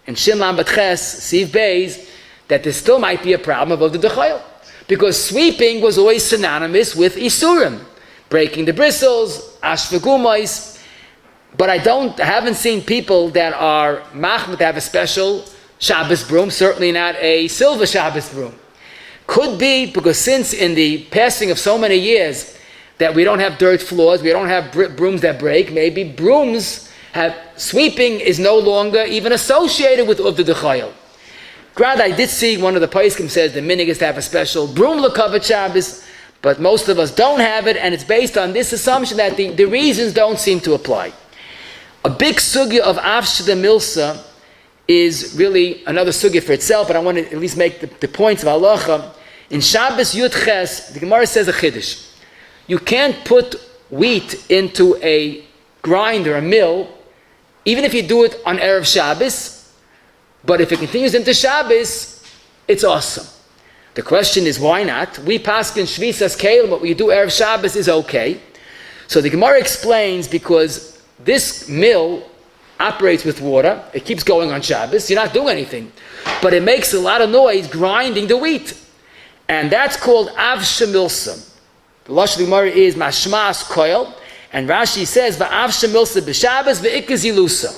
in Shin Lamed Ches, Siv Beis, that there still might be a problem of the Dechayil. Because sweeping was always synonymous with Isurim. Breaking the bristles, ashvagumais, but I haven't seen people that are machmir to have a special Shabbos broom, certainly not a silver Shabbos broom. Could be because since in the passing of so many years that we don't have dirt floors, we don't have brooms that break, maybe sweeping is no longer even associated with Uvdin the Chayil. Granted, I did see one of the poskim says the minig is to have a special broom l'kavod Shabbos, but most of us don't have it, and it's based on this assumption that the reasons don't seem to apply. A big sugya of Avshda Milsa is really another sugya for itself, but I want to at least make the points of halacha. In Shabbos Yud Ches, the Gemara says a chiddush. You can't put wheat into a grinder, a mill, even if you do it on Erev Shabbos, but if it continues into Shabbos, it's awesome. The question is, why not? We paskin shvisas kelim, what we do Erev Shabbos is okay. So the Gemara explains, because this mill operates with water, it keeps going on Shabbos, you're not doing anything, but it makes a lot of noise grinding the wheat. And that's called avshamilsa. The Lashon Gemara is mashmas koil, and Rashi says, va'avshamilsa b'Shabbos v'ikizilusa.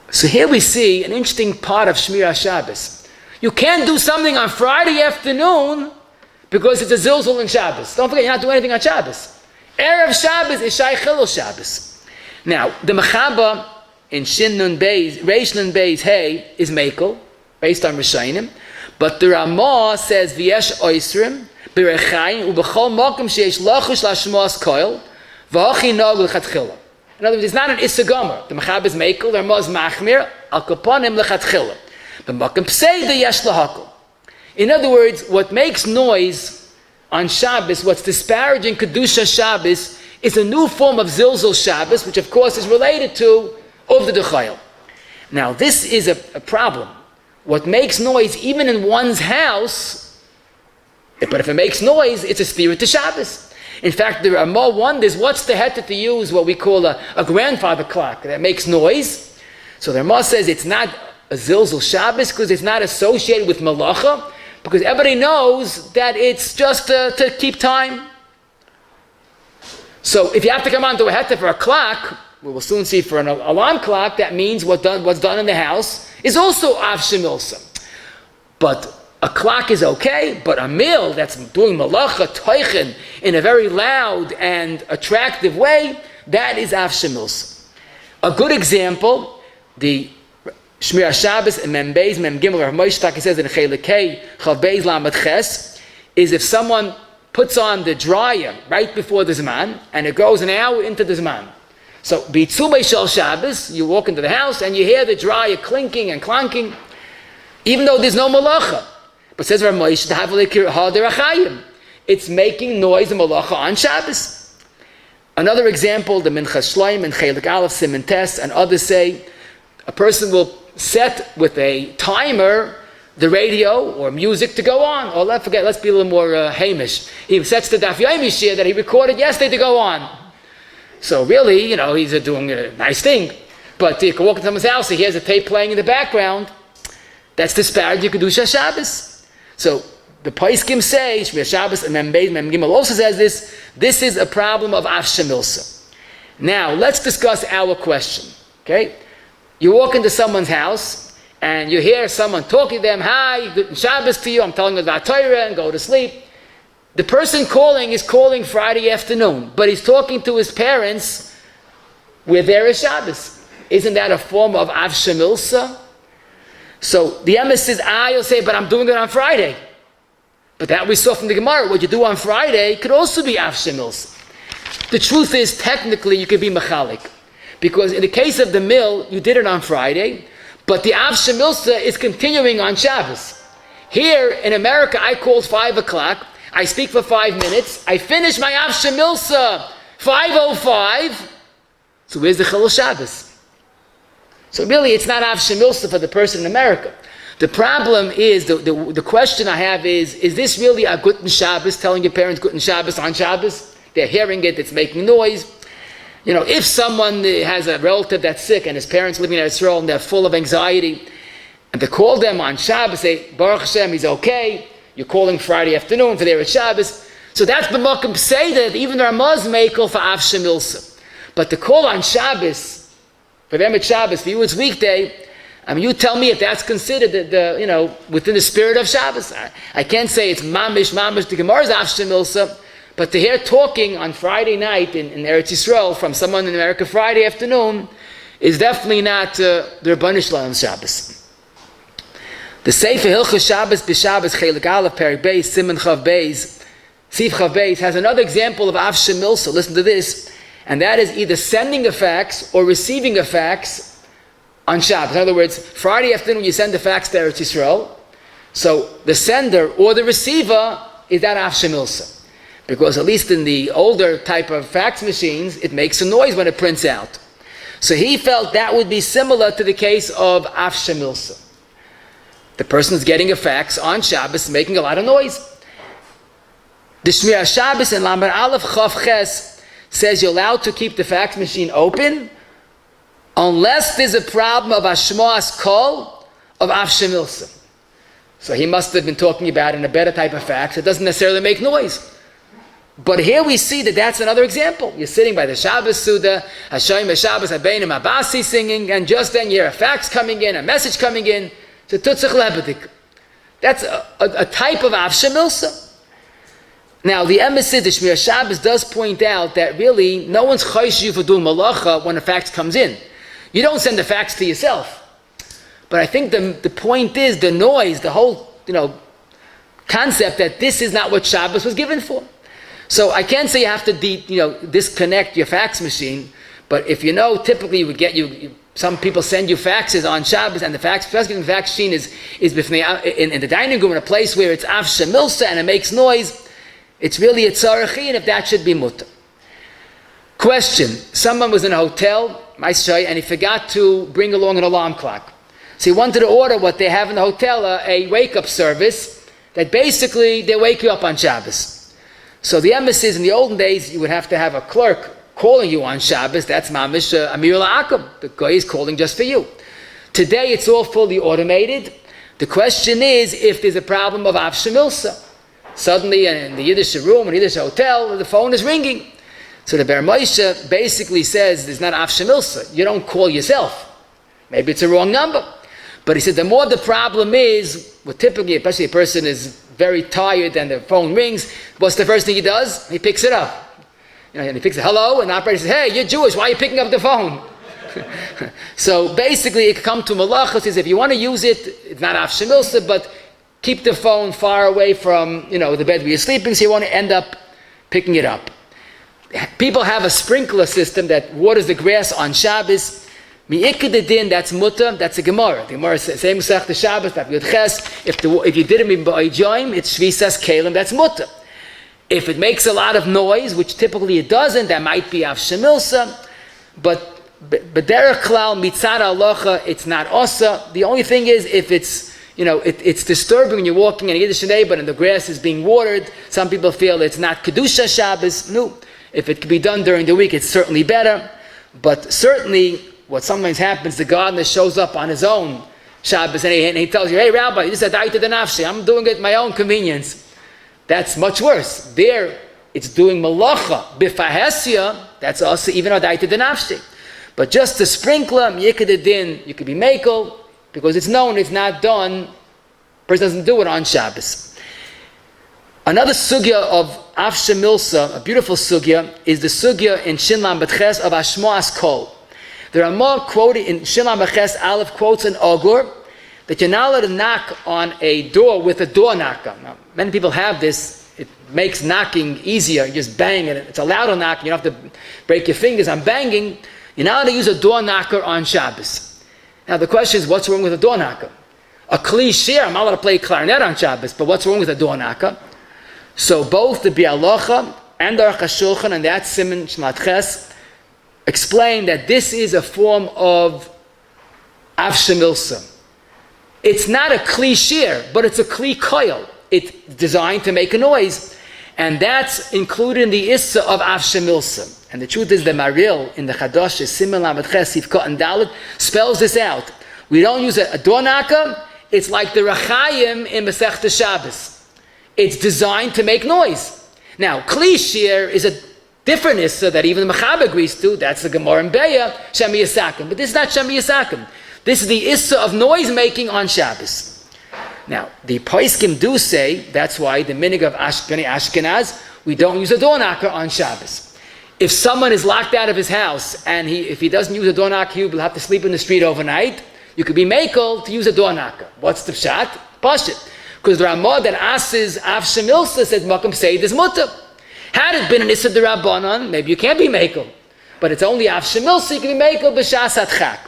So here we see an interesting part of Shmira Shabbos. You can't do something on Friday afternoon because it's a zilzul in Shabbos. Don't forget, you're not doing anything on Shabbos. Erev Shabbos is Shai Chilul Shabbos. Now, the Mechaba in Shin Nun Beis, Reish Nun Beis Hey, is Mekel, based on Rishayim. But the Ramah says, V'yesh oisrim, b'rechayim, u'b'chol mokum sheyesh lachush lashmos koil, v'hochi nog l'chatchila. In other words, it's not an Issa-Gomer. The Mechaba is Mekel, the Ramah is Machmir, al kaponim l'chatchila. In other words, what makes noise on Shabbos, what's disparaging Kedusha Shabbos, is a new form of Zilzul Shabbos, which of course is related to Uvdin the Chayil. Now this is a problem. What makes noise even in one's house, but if it makes noise, it's a spirit to Shabbos. In fact, there are more wonders. What's the heter to use what we call a grandfather clock that makes noise? So the Ramah says it's not a Zilzul Shabbos because it's not associated with Malacha, because everybody knows that it's just to keep time. So if you have to come onto a heter for a clock, we will soon see for an alarm clock, that means what's done in the house is also Av Shemilsa. But A clock is okay, but a mill that's doing malacha, toichen, in a very loud and attractive way, that is avshemilsa. A good example, the Shmir HaShabbos and Mem Beis, Mem Gimel, Rav Moshe Taki says in Chelekei, Chav Beis Lamed Ches, is if someone puts on the dryer right before the Zman, and it goes an hour into the Zman. So, B'tzumei Shel Shabbos, you walk into the house and you hear the dryer clinking and clanking, even though there's no malacha. But says Rav Moshe, it's making noise and malacha on Shabbos. Another example, the Minchas Shloim and Chelik Aleph, Siman Tes, and others say, a person will set with a timer the radio or music to go on. Or let's be a little more Hamish. He sets the Daf Yomi Shir that he recorded yesterday to go on. So really, he's doing a nice thing. But you can walk into someone's house, he hears a tape playing in the background. That's disparaging Kedusha Shabbos. So the Paiskim say, Shmir Shabbos and Mem Beis, Mem Gimel also says this. This is a problem of avshemilsa. Now let's discuss our question. Okay, you walk into someone's house and you hear someone talking to them. Hi, good Shabbos to you. I'm telling you about Torah and go to sleep. The person calling is calling Friday afternoon, but he's talking to his parents where there is Shabbos. Isn't that a form of avshemilsa? So the emes says, you'll say, but I'm doing it on Friday. But that we saw from the Gemara, what you do on Friday could also be avshemilsa. The truth is, technically, you could be mechalik. Because in the case of the mill, you did it on Friday, but the avshemilsa is continuing on Shabbos. Here in America, I called 5 o'clock, I speak for 5 minutes, I finish my avshemilsa 5:05. So where's the Chilul Shabbos? So really, it's not avshemilsa for the person in America. The problem is, the question I have is this really a Guten Shabbos, telling your parents Guten Shabbos on Shabbos? They're hearing it, it's making noise. If someone has a relative that's sick and his parents living in Israel and they're full of anxiety, and they call them on Shabbos, say, Baruch Hashem, he's okay. You're calling Friday afternoon for their Shabbos. So that's b'makom say that even the Ramaz may call for avshemilsa. But the call on Shabbos, for them it's Shabbos, for you it's weekday. You tell me if that's considered within the spirit of Shabbos. I can't say it's mamish, the Gemara's avshemilsa, but to hear talking on Friday night in Eretz Yisrael from someone in America Friday afternoon is definitely not the Rabbanu Shalom Shabbos. The Sefer Hilchos Shabbos b'Shabbos Chelik Aleph Perek Beis Siman Chav Beis Sif Chav Beis has another example of avshemilsa. Listen to this. And that is either sending a fax or receiving a fax on Shabbos. In other words, Friday afternoon you send a fax to Eretz Yisrael. So the sender or the receiver is that avshemilsa. Because at least in the older type of fax machines, it makes a noise when it prints out. So he felt that would be similar to the case of avshemilsa. The person is getting a fax on Shabbos, making a lot of noise. The Shmir HaShabbos in Lamed Aleph Chav Ches says you're allowed to keep the fax machine open unless there's a problem of Ashmoas Kol of avshemilsa. So he must have been talking about in a better type of fax. It doesn't necessarily make noise. But here we see that that's another example. You're sitting by the Shabbos Suda, Hashem HaShabbos Habeinu Abasi singing, and just then you hear a fax coming in, a message coming in. So tutzach lebedik. That's a type of avshemilsa. Now the emes says the Shmir Shabbos does point out that really no one's chayish you for doing malacha when a fax comes in. You don't send a fax to yourself. But I think the point is the noise, the whole concept that this is not what Shabbos was given for. So I can't say you have to disconnect your fax machine, but if typically you would get some people send you faxes on Shabbos, and the fax, especially the fax machine is in the dining room in a place where it's avshemilsa and it makes noise. It's really a tzarachi, and if that should be mutter. Question: someone was in a hotel, and he forgot to bring along an alarm clock. So he wanted to order what they have in the hotel, a wake-up service that basically they wake you up on Shabbos. So the emes is, in the olden days, you would have to have a clerk calling you on Shabbos. That's mamish amir la'akum. The guy is calling just for you. Today it's all fully automated. The question is if there's a problem of avshemilsa. Suddenly in the Yiddish room, in the Yiddish hotel, the phone is ringing. So the Ber Moshe basically says there's not avshemilsa. You don't call yourself. Maybe it's a wrong number. But he said the more the problem is, well, typically, especially a person is very tired and the phone rings, what's the first thing he does? He picks it up. And he picks it, hello, and the operator says, hey, you're Jewish, why are you picking up the phone? So basically, it can come to malacha, says if you want to use it, it's not afshir milsa, but keep the phone far away from, the bed where you're sleeping, so you want to end up picking it up. People have a sprinkler system that waters the grass on Shabbos. Mi'ikadadin, that's mutter, that's a Gemara. The Gemara says, same Masech the Shabbos, that Yud Ches, if you did it in Ba'ayjoim, it's Shvisas Kalim, that's mutter. If it makes a lot of noise, which typically it doesn't, that might be afshir milsa, but derech klal mitzad halacha, it's not osa. The only thing is if it's it's disturbing when you're walking in a Yiddish neighborhood and the grass is being watered. Some people feel it's not kedusha Shabbos. No, if it can be done during the week, it's certainly better. But certainly, what sometimes happens, the gardener shows up on his own Shabbos and he tells you, "Hey, Rabbi, this is a daita denafshi. I'm doing it at my own convenience." That's much worse. There, it's doing malacha b'fahesia. That's also even a daita denafshi. But just the sprinkler, yikadadin, you could be makel, because it's known it's not done. Person doesn't do it on Shabbos. Another sugya of afshir milsa, a beautiful sugya, is the sugya in Shinlam Betches of Ashmoas Kol. There are more quoted in Shinlam Betches. Aleph quotes an ogur that you're not allowed to knock on a door with a door knocker. Now, many people have this. It makes knocking easier. You just bang it. It's a louder knock. You don't have to break your fingers on banging. You're not allowed to use a door knocker on Shabbos. Now the question is, what's wrong with a door knocker? A cliche, I'm not allowed to play clarinet on Shabbos, but what's wrong with a door knocker? So both the Bialocha and the Aruch HaShulchan and that Siman Shmat Ches explain that this is a form of afshir milsa. It's not a cliche, but it's a kli koil. It's designed to make a noise, and that's included in the issa of afshir milsa. And the truth is, the Maril in the Chadash, Siman Lamed Ches, Sivkot and Dalet, spells this out. We don't use a door knocker. It's like the Rachayim in Masechta Shabbos. It's designed to make noise. Now, Kli Shir is a different issa that even the Mechaber agrees to. That's the Gemara in Beya, Shemi Yisakim. But this is not Shemi Yisakim. This is the issa of noise making on Shabbos. Now, the Paiskim do say, that's why the minig of Ashkenaz, we don't use a door knocker on Shabbos. If someone is locked out of his house and if he doesn't use a door knocker, he will have to sleep in the street overnight. You could be makel to use a door knocker. What's the pshat? Pashit. Because the Ramah that asks afshir milsa says makam say this mutter. Had it been an issa d'Rabbanan, maybe you can't be makel. But it's only afshir milsa, you can be makel b'shas atchak.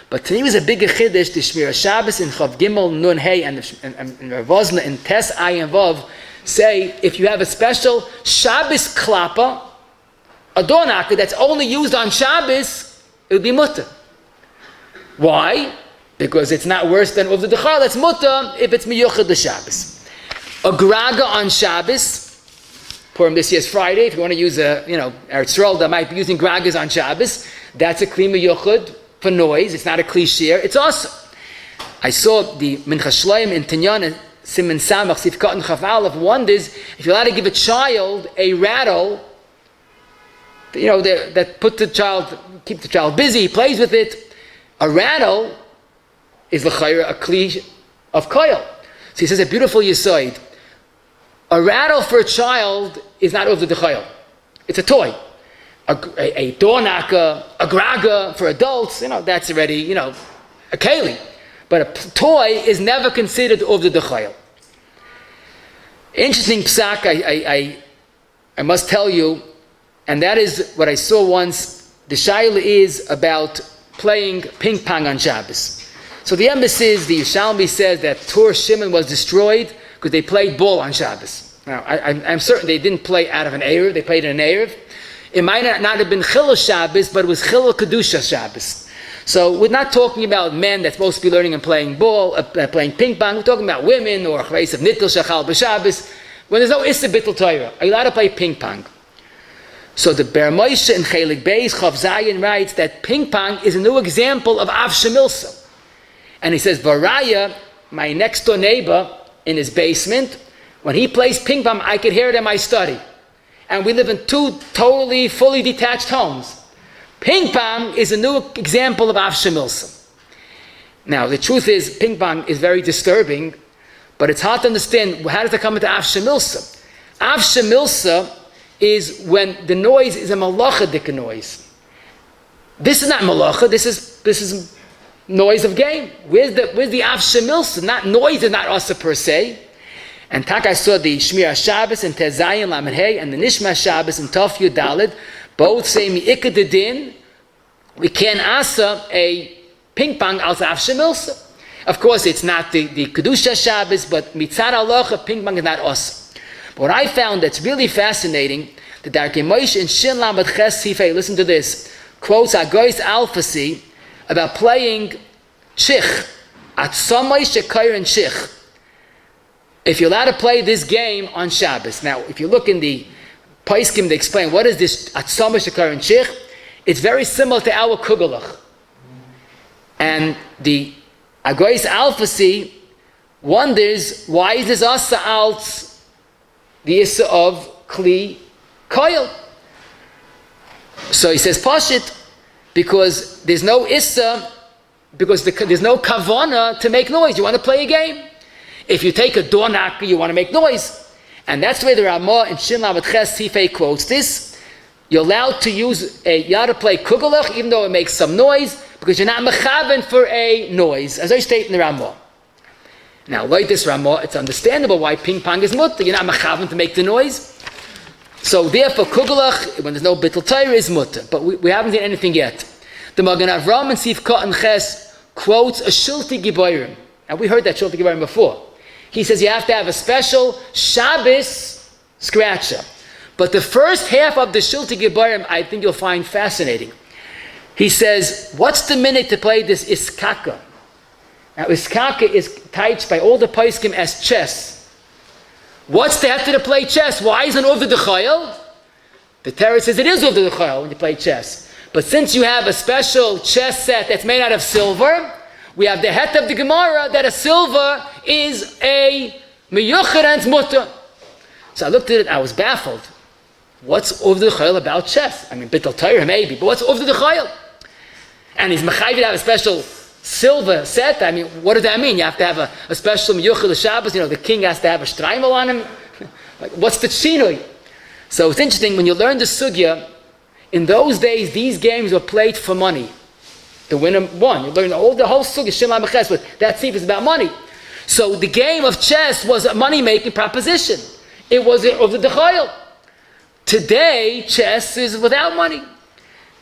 But today was a bigger chiddush, the Shmira Shabbos in Chav Gimel Nun Hey and Rav Wosner in Tes Ayin Vav say if you have a special Shabbos klappa, a door knocker that's only used on Shabbos, it would be mutter. Why? Because it's not worse than Uvdin Dechal. That's mutter if it's miyuchad the Shabbos. A graga on Shabbos, Purim this year's Friday. If you want to use Eretz Yisrael that might be using gragas on Shabbos, that's a kli miyuchad for noise. It's not a cliche. It's awesome. I saw the Mincha Shleim in Tinyan, Siman Samach, Sifkat and Chav Aleph, wonders if you're allowed to give a child a rattle, that keep the child busy, he plays with it. A rattle is l'chayra a kli of koil. So he says a beautiful yisoid. A rattle for a child is not over the koil. It's a toy. A door knocker, a graga for adults, that's already, a keli. But a toy is never considered over the koil. Interesting psak, I must tell you, and that is what I saw once. The shaila is about playing ping pong on Shabbos. So the emphasis, the Yishalmi says that Tur Shimon was destroyed because they played ball on Shabbos. Now, I'm certain they didn't play out of an Erev, they played in an Erev. It might not have been Chilul Shabbos, but it was Chilul Kedusha Shabbos. So we're not talking about men that's supposed to be learning and playing ball, playing ping pong. We're talking about women or Chreis of Nittel Shachal B'Shabbos. When there's no Issa Bittul Torah, are you allowed to play ping pong? So the Ber Moshe in Chelik Beis Chav Zayin writes that ping pong is a new example of afshir milsa. And he says, Varaya, my next door neighbor in his basement, when he plays ping pong, I could hear it in my study. And we live in two totally, fully detached homes. Ping pong is a new example of afshir milsa. Now, the truth is, ping pong is very disturbing, but it's hard to understand how does it come into Av Shemilsa. Av Shemilsa is when the noise is a malachadik noise. This is not malacha, this is noise of game. Where's the Av Shemilsa? Not noise is not asa per se. And I saw the Shmir Shabbos and Tezayin Lamed Hey and the Nishma Shabbos and Tov Yud Daled, both say Mi'ikad the Din, we can asa a ping pong al Av Shemilsa. Of course, it's not the Kedusha Shabbos, but Mitzad Halacha, ping pong is not asa. But what I found that's really fascinating, the Darkei Moshe in Shin Lamed Ches Sifei, listen to this, quotes Agois Alfasi about playing Chich, Atzamai Shekayr and Chich. If you're allowed to play this game on Shabbos. Now, if you look in the Paiskim, they explain what is this Atzamai Shekayr and Chich. It's very similar to our Kugelach. And the Agois Alfasi wonders why is this Asa Alts the Issa of Kli Koil? So he says Pashit, because there's no Issa, because there's no Kavana to make noise. You want to play a game. If you take a door knocker, you want to make noise. And that's where the Ramah in Shin Lamed Ches Sifei quotes this. You're allowed to use you ought to play Kugelach, even though it makes some noise, because you're not mechaven for a noise, as I state in the Ramah. Now, like this Ramah, it's understandable why ping pong is mutter. You're not mechaven to make the noise. So therefore, Kugelach, when there's no bittul Torah, is mutter. But we haven't seen anything yet. The Magen Avram and Sif Kot and Ches quotes a Shulti Giborim. And we heard that Shulti Giborim before. He says you have to have a special Shabbos scratcher. But the first half of the Shulti Giborim, I think you'll find fascinating. He says, what's the minute to play this Iskaka? Now, Iskaka is typed by all the Paiskim as chess. What's the heter to play chess? Why isn't Uvdin the Chayil? The Torah says it is Uvdin the Chayil when you play chess. But since you have a special chess set that's made out of silver, we have the het of the Gemara that a silver is a miyuchad and mutter. So I looked at it, I was baffled. What's Uvdin the Chayil about chess? I mean, bittul Torah maybe, but what's Uvdin the Chayil? And he's mechayiv to have a special silver set. I mean, what does that mean? You have to have a special miyuchad Shabbos. The king has to have a shtreimel on him. Like, what's the shinui? So it's interesting when you learn the sugya. In those days, these games were played for money. The winner won. You learn the whole sugya, Shema Meches, but that seif is about money. So the game of chess was a money-making proposition. It was of the Dechayil. Today, chess is without money.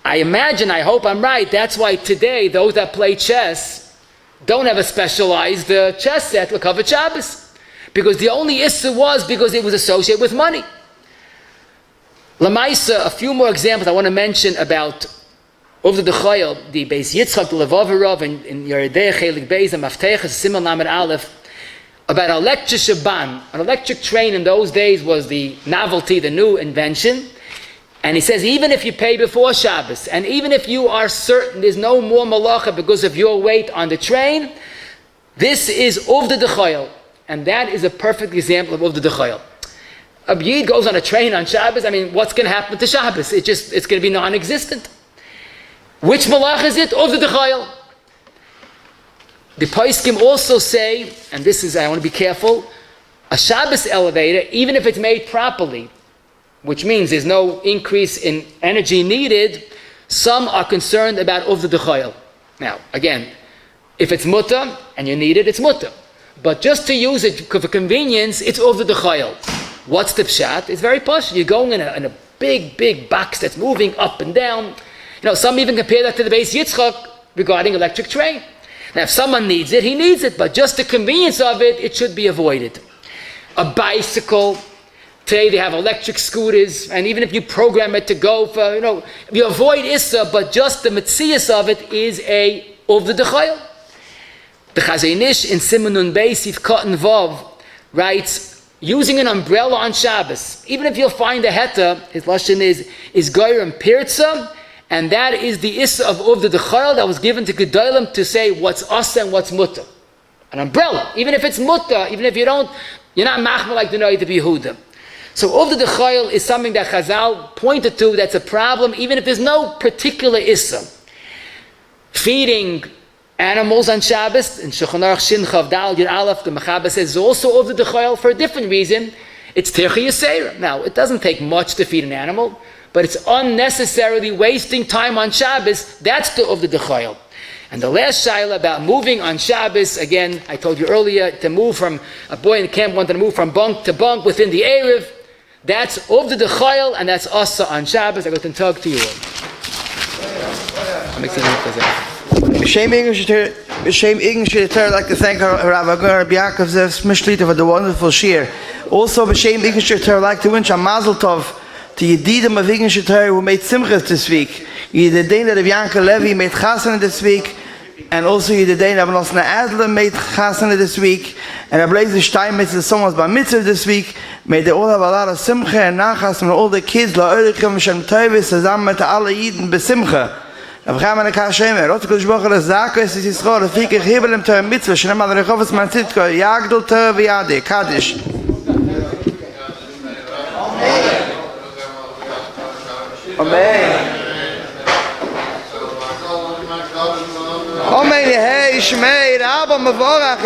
I imagine, I hope I'm right, that's why today, those that play chess don't have a specialized chess set with Kavod Shabbos. Because the only issue was because it was associated with money. Lamaisa, a few more examples I want to mention about Uvdin the Chayil, the Beis Yitzchak, the Levavirov, in Yeridei Chelik Beis, and Mafteach, Simon Lamed Aleph, about electric Shaban. An electric train in those days was the novelty, the new invention. And he says, even if you pay before Shabbos, and even if you are certain there's no more malacha because of your weight on the train, this is Uvdin the Chayil. And that is a perfect example of Uvdin the Chayil. A Yid goes on a train on Shabbos, I mean, what's going to happen to Shabbos? It's going to be non-existent. Which malach is it? Uvdin the Chayil. The Paiskim also say, and this is, I want to be careful, a Shabbos elevator, even if it's made properly, which means there's no increase in energy needed, some are concerned about Uvdin the Chayil. Now, again, if it's mutter and you need it, it's mutter. But just to use it for convenience, it's Uvdin the Chayil. What's the pshat? It's very posh. You're going in a big box that's moving up and down. Some even compare that to the Beis Yitzchak regarding electric train. Now, if someone needs it, he needs it, but just the convenience of it, it should be avoided. A bicycle, today they have electric scooters, and even if you program it to go for, you avoid Issa, but just the metzias of it is a Uvdin the Chayil. The Chazon Ish in Simonun Beis, Sif Kot and Vav, writes, using an umbrella on Shabbos, even if you'll find a heta, his lashon is goyer and pirza, and that is the issa of Uvdin the Chayil that was given to Gedolim to say what's asa and what's mutter. An umbrella, even if it's mutter, even if you're not machmir like the Noid of Yehuda. So Uvdin the Chayil is something that Chazal pointed to that's a problem, even if there's no particular issa. Feeding animals on Shabbos. In Shulchan Aruch Shin Chav Dal Yud Aleph, the Mechaber says is also of the Dechayel for a different reason. It's Tircha Yisera. Now, it doesn't take much to feed an animal, but it's unnecessarily wasting time on Shabbos. That's the of the Dechayel. And the last shaila about moving on Shabbos, again, I told you earlier, to move from, a boy in the camp wanted to move from bunk to bunk within the Erev. That's of the Dechayel, and that's Asa on Shabbos. I got to talk to you all. B'Shem English I'd like to thank Rabbi Takov Zev for the wonderful shir. Also, B'Shem English I'd like to wish a Mazel Tov to Yedidim of English who made Simchas this week. Yedidim of Yankel Levi made Chasana this week, and also Yedidim of Nosna Adler made Chasana this week, and Rabbi Steinmetz the someone's Bar Mitzvah this week. May they all have a lot of Simcha and Nachas from all the kids, La'orikim Shem Tovis, zusammen mit alle Yidden Besimcha. Aber wir haben eine Kashem, Rot Kodesh Baruch Hu Zaka, es ist Yisrael, Rafik ich hebel im Teuer Mitzvah, Shem Al Rechovas Man Tzidko, Yagdol Teuer V'Yade, Kaddish. Amen. Amen, hey, Shmei, Rabba Mevorach,